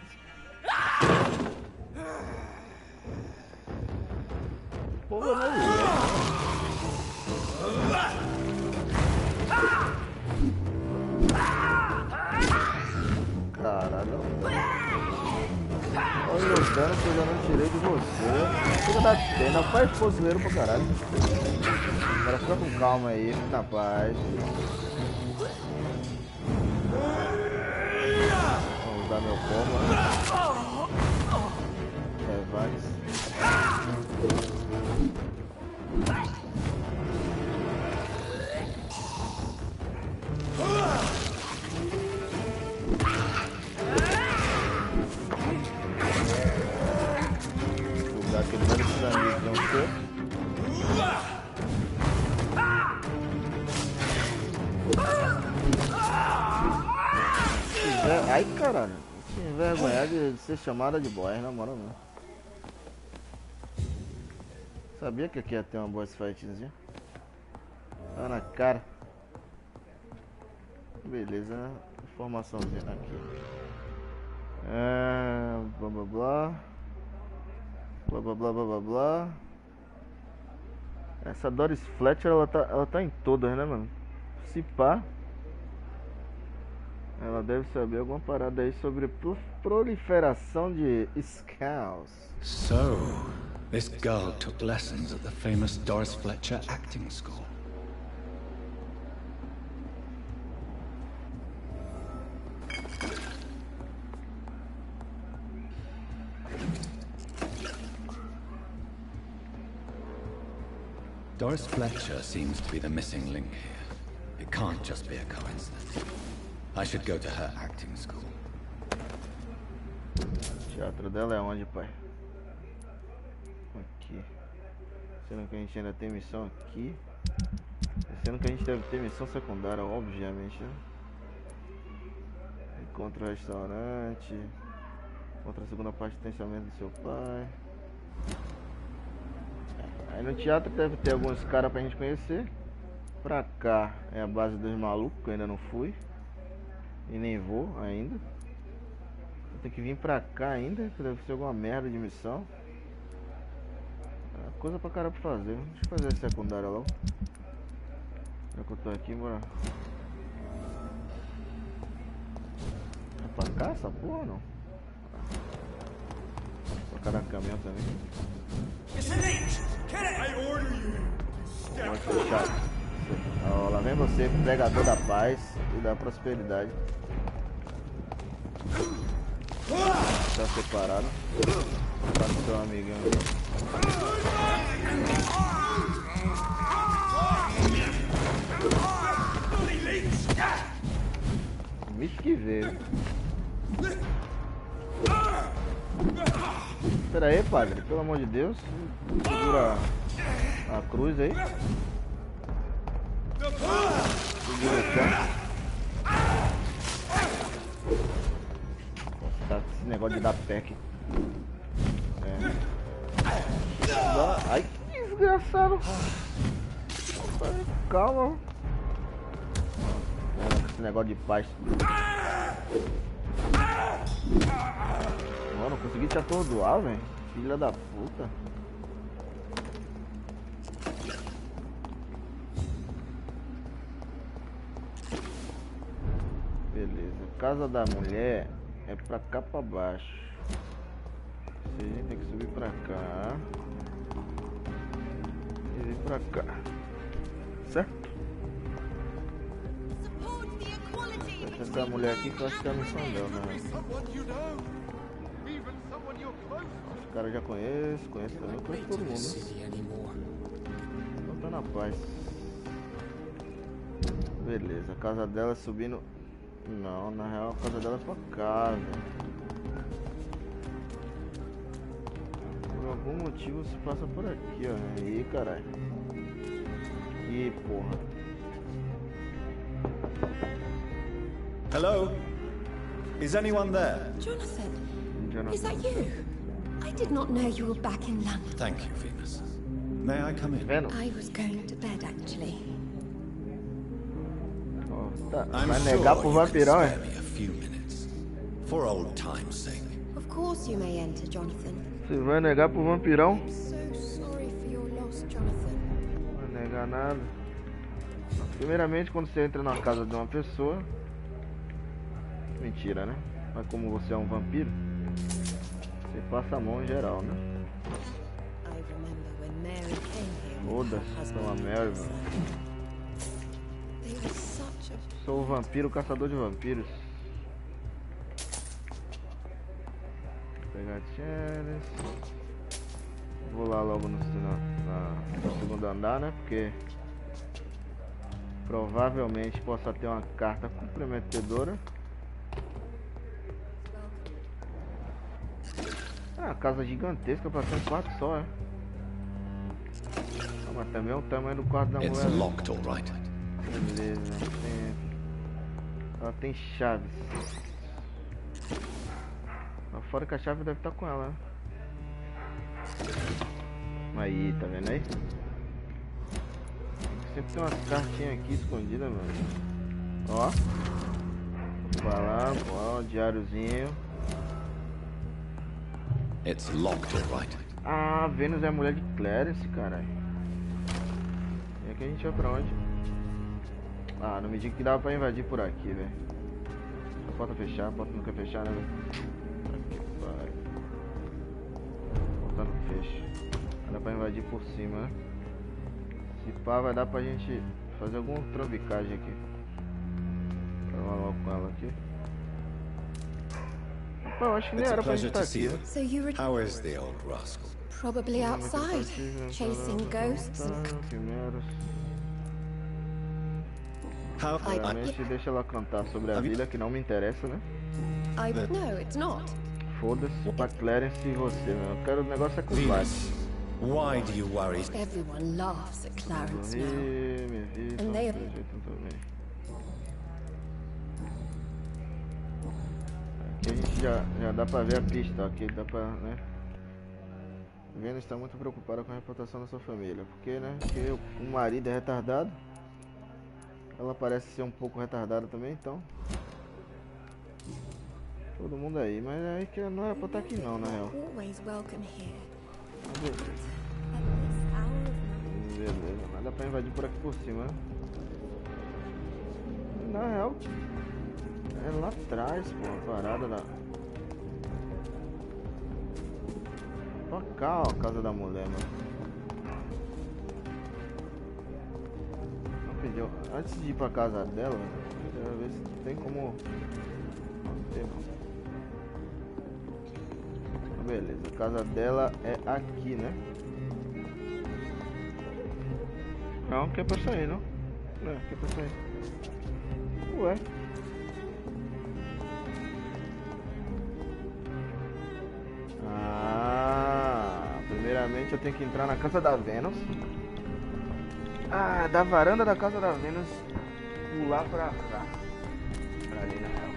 Caralho. Olha o dano que eu já não tirei de você. Fica da pena, faz Zueiro pra caralho. Agora fica com calma aí, fica na paz. Vamos usar meu combo. Vai. Vou dar aquele velho pirâmide, ai, caralho. Se envergonhar de ser chamada de boy, na moral não. Sabia que aqui ia ter uma boss fightzinha? Tá na cara. Beleza, informaçãozinha aqui. Blá blá blá. Blá blá blá blá blá blá. Essa Doris Fletcher, ela tá em todas, né, mano? Se pá. Ela deve saber alguma parada aí sobre proliferação de scouts. So, this girl took lessons at the famous Doris Fletcher acting school. Doris Fletcher seems to be the missing link here. It can't just be a coincidence. I should go to her acting school. O teatro dela é onde, pai? Aqui. Sendo que a gente ainda tem missão aqui. Sendo que a gente deve ter missão secundária, obviamente, né? Encontra o restaurante. Encontra a segunda parte do pensamento do seu pai. Aí no teatro deve ter alguns caras pra gente conhecer. Pra cá é a base dos malucos, que eu ainda não fui. E nem vou ainda. Tem que vir pra cá ainda, que deve ser alguma merda de missão. É coisa pra cara pra fazer. Deixa eu fazer a secundária logo. Já que eu tô aqui, bora. É pra cá essa porra ou não? Pra cada caminhão também. Pode fechar. Ó, lá vem você, pregador da paz e da prosperidade. Tá separado. Tá com seu amiguinho ali. Me que veio. Espera aí, padre, pelo amor de Deus. Segura a cruz aí. Segura o chão. Tá esse negócio de dar pack. É. Ai, que desgraçado. Calma. Esse negócio de paz. Mano, consegui te atordoar, velho. Filha da puta. Beleza. Casa da mulher é pra cá pra baixo. A gente tem que subir pra cá. E vir pra cá. Certo? Essa mulher aqui que eu acho que é a missão dela, né? Os caras já conheço também, conheço todo mundo. Então tá na paz. Beleza, a casa dela subindo. Não, na real a casa dela é pra cá, velho. Por algum motivo se passa por aqui, ó. Ih, caralho. Ih, porra. Hello? Is anyone there? Jonathan, is that you? I did not know you were back in London. Thank you, Venus. May I come in? I was going to bed, actually. Tá, vai negar pro vampirão, é? For old time's sake. Of course you may enter, Jonathan. Você vai negar pro vampirão? I'm so sorry for your loss, Jonathan. Não vai negar nada. Primeiramente, quando você entra na casa de uma pessoa. Mentira, né? Mas como você é um vampiro, você passa a mão em geral, né? Foda-se, toma Mary, mano. Sou o vampiro, caçador de vampiros. Vou pegar Chalice. Vou lá logo no segundo andar, né? Porque provavelmente possa ter uma carta comprometedora. Ah, casa gigantesca pra ter um quarto só, é? Ah, mas também é o tamanho do quarto da mulher. Beleza, ela tem chaves. Lá fora que a chave deve estar com ela, né? Aí, tá vendo aí? Sempre tem umas cartinhas aqui escondidas, mano. Ó. Vai lá, ó, diáriozinho. It's locked, all right. Ah, Venus é a mulher de Clarence, caralho. E aqui a gente vai pra onde? Ah, não me diga que dava pra invadir por aqui, velho. porta fechar, a porta não quer fechar, né? Aqui, vai. A porta não fecha. Dá pra invadir por cima, né? Se pá, vai dar pra gente fazer alguma trambicagem aqui. Vou logo com ela aqui. Pô, eu acho que nem era pra gente estar aqui, né? So you How is the old rascal? probably outside, chasing ghosts and... Realmente deixa ela cantar sobre a vida, que não me interessa, né? No, it's not. Foda-se pra Clarence e você, meu. Eu quero o negócio é com Clarence. Why do you worry? Everyone laughs at Clarence now. And they... Aqui a gente já dá pra ver a pista, aqui dá pra, né? Vênus está muito preocupada com a reputação da sua família, porque, né? Porque o marido é retardado. Ela parece ser um pouco retardada também, então... Todo mundo aí, mas é que não era pra estar aqui não, na real. Beleza, mas dá pra invadir por aqui por cima, né? Na real, é lá atrás, pô, a parada da... Pra cá, ó, a casa da mulher, mano. Antes de ir pra casa dela, eu quero ver se tem como... Beleza, a casa dela é aqui, né? Não, quer pra sair, não? É, quer pra sair. Ué. Primeiramente eu tenho que entrar na casa da Vênus. Da varanda da casa da Vênus pular pra cá. Pra ali, na real.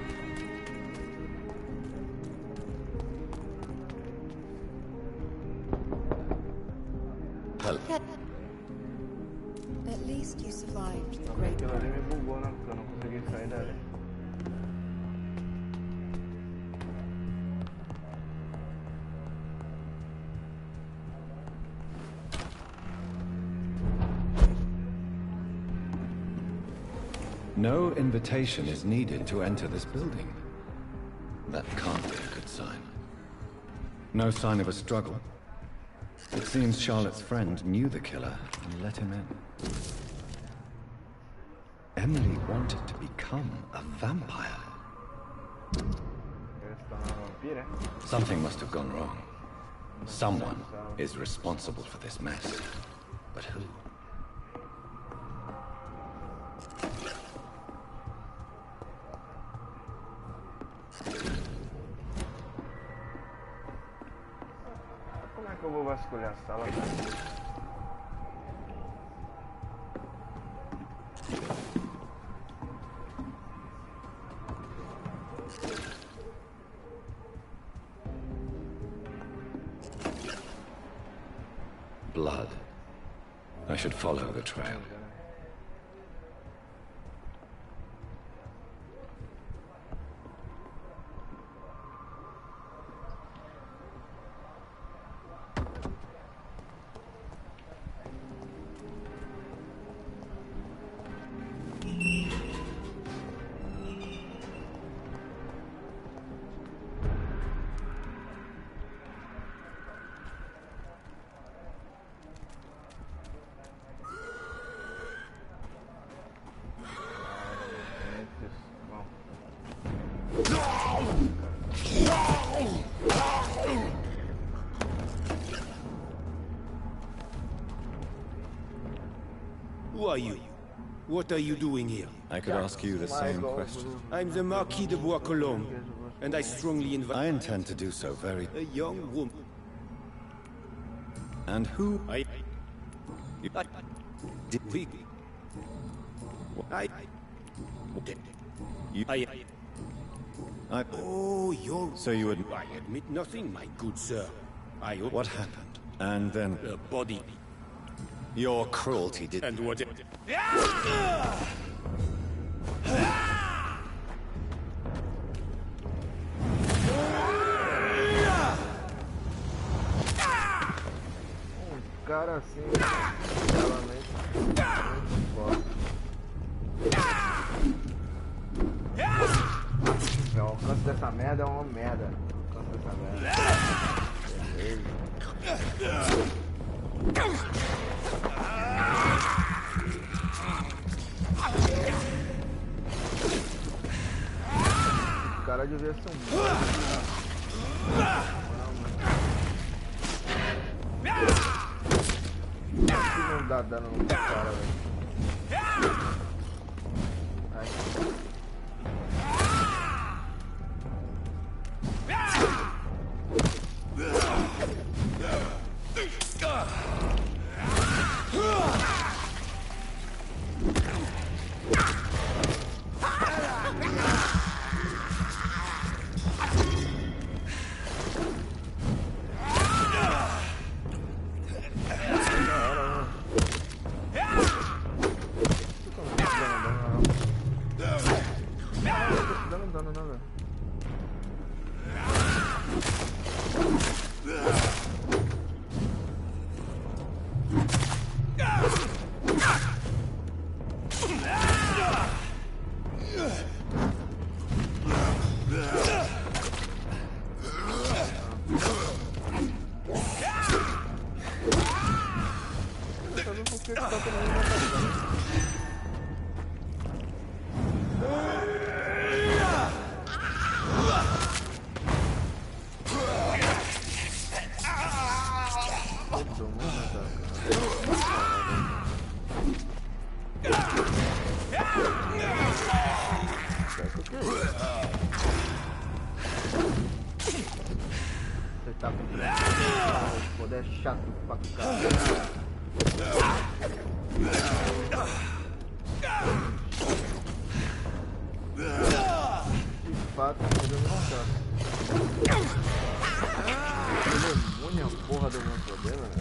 At least you survived the great... Aquilo ali me bugou, né? Porque eu não consegui sair dali. No invitation is needed to enter this building. That can't be a good sign. No sign of a struggle. It seems Charlotte's friend knew the killer and let him in. Emily wanted to become a vampire. Something must have gone wrong. Someone is responsible for this mess. But who? Como é que eu vou vasculhar a sala? Blood. I should follow the trail. Who are you? What are you doing here? I could ask you the same question. I'm the Marquis de Bois-Colombes, and I strongly invite... I intend to do so very... A young woman. And who... Oh, you're... So you would... I admit nothing, my good sir. What happened? And then... The body. Your cruelty did... And what... Cara assim, realmente muito forte. alcance dessa merda é uma merda. O alcance dessa merda. O cara devia ser um não dá dano no cara, velho. Poder chato pra caralho. De fato, podemos achar. Demônio, a porra do meu poder, velho.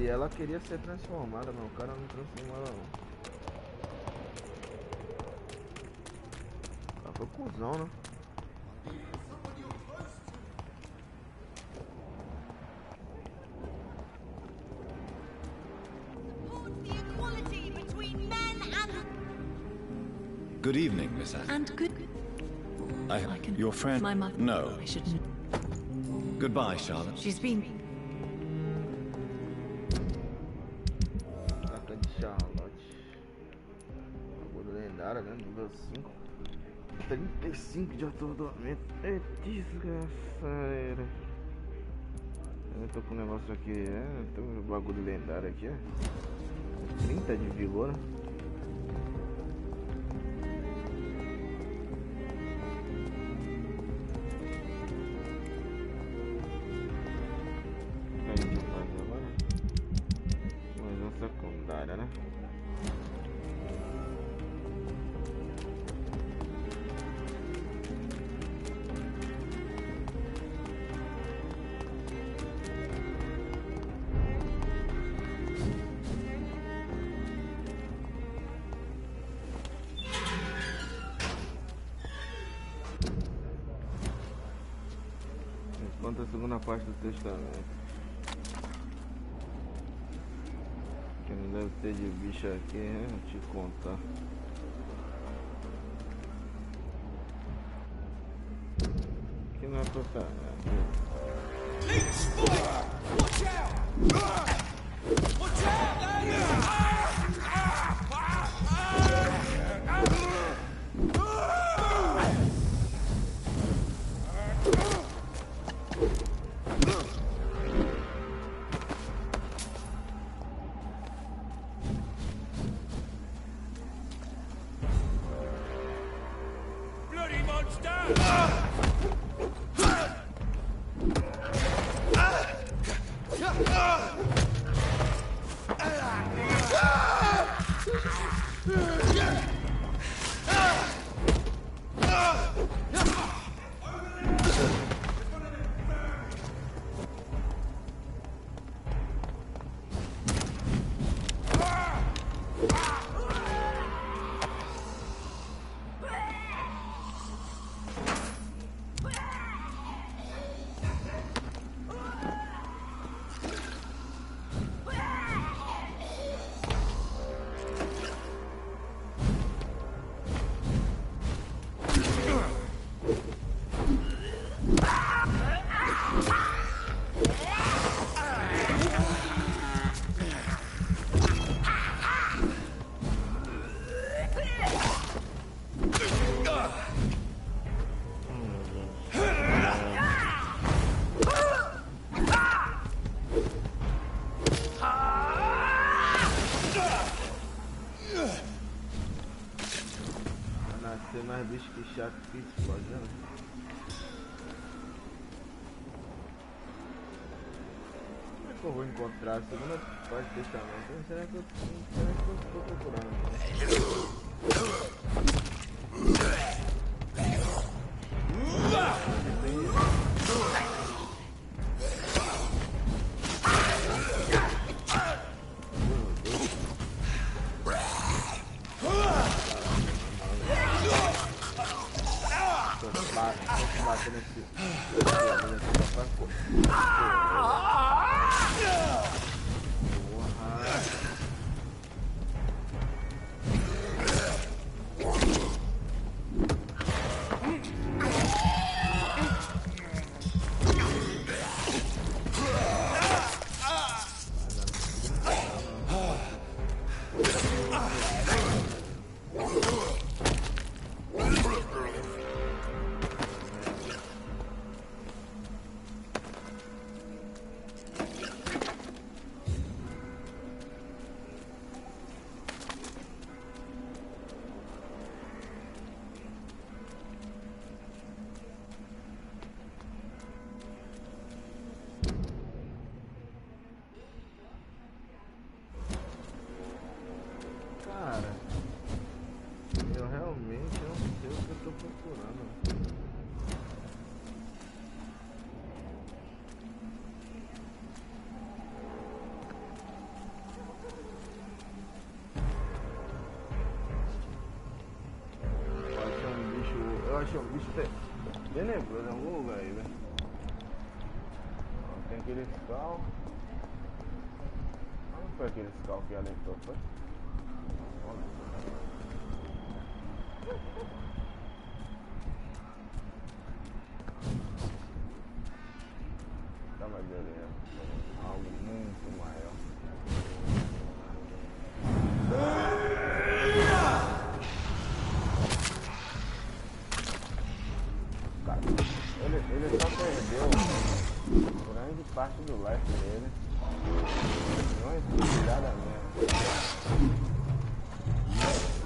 Ela queria ser transformada, mas o cara não transformou ela não. Ela foi cuzão, né? Good evening, Miss Anne. And good... Your friend... My mother... No. I shouldn't... Goodbye, Charlotte. She's been... Placa de Charlotte. Agora lendária, né? Nível 5. 35 de atordoamento. É desgraçado. Eu tô com um negócio aqui, tem um bagulho lendário aqui, 30 de vigor. Secundária, né? Enquanto a segunda parte do testamento. Que não deve ter de bicho aqui, né? Vou te contar. Que não é pra cá, né? Mais bicho que chato que explode, né? Como é que eu vou encontrar a segunda parte do testamento? Será que eu estou procurando? Achei um bicho tenebroso em algum lugar aí, velho. Tem aquele scal. Onde foi aquele scal que alentou, foi? Tá mais beleza. Algo muito maior. Ele só perdeu grande parte do life dele. Não é cuidada mesmo.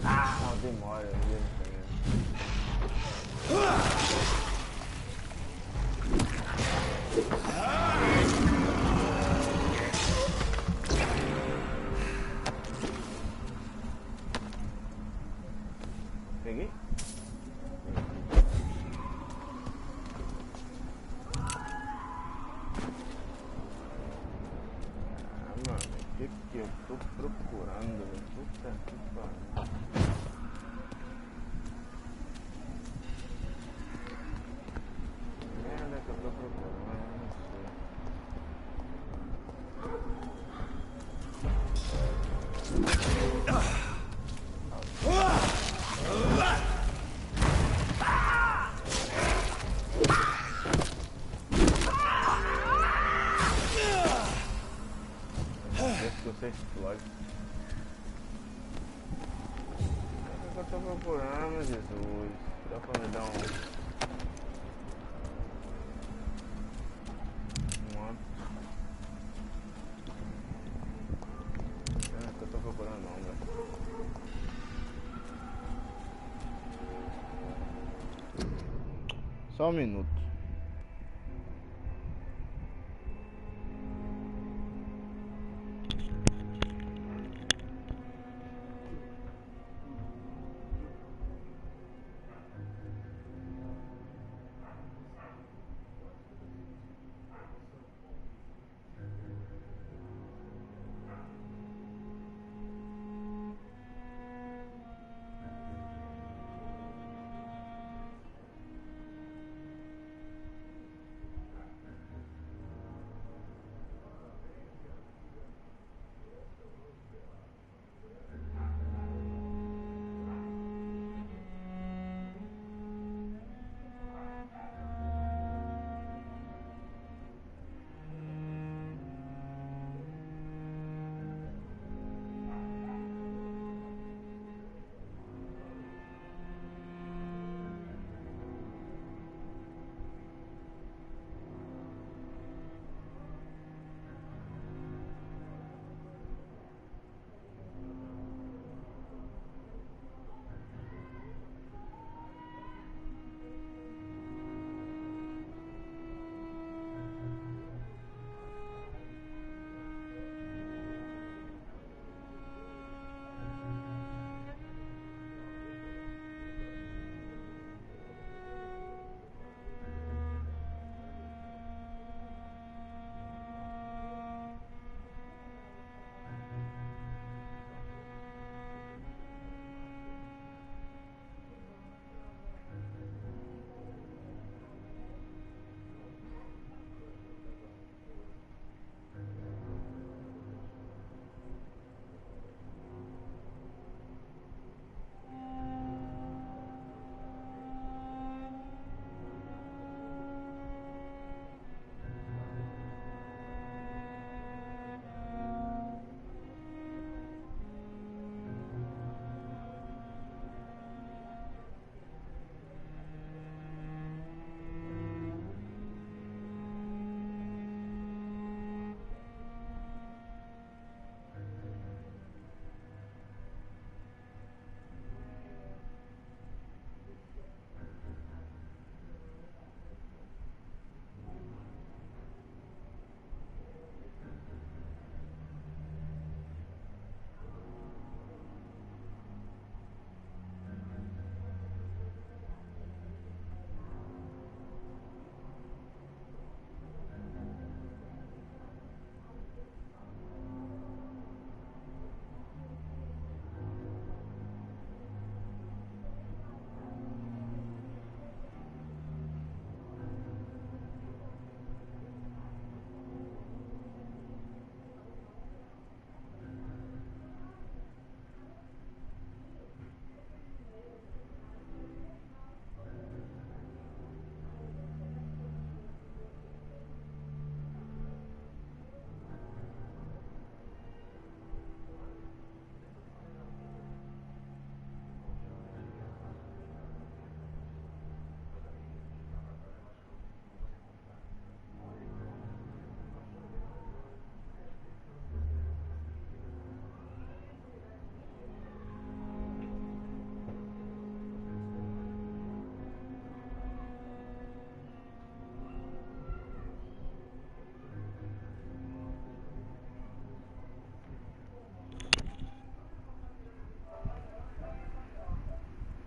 Ah, não demora, eu vi peguei? Que eu tô procurando, puta que pariu. Merda que eu tô procurando, não sei. tô procurando, Jesus. Dá pra me dar um... Não é que eu tô procurando não, velho. Só um minuto.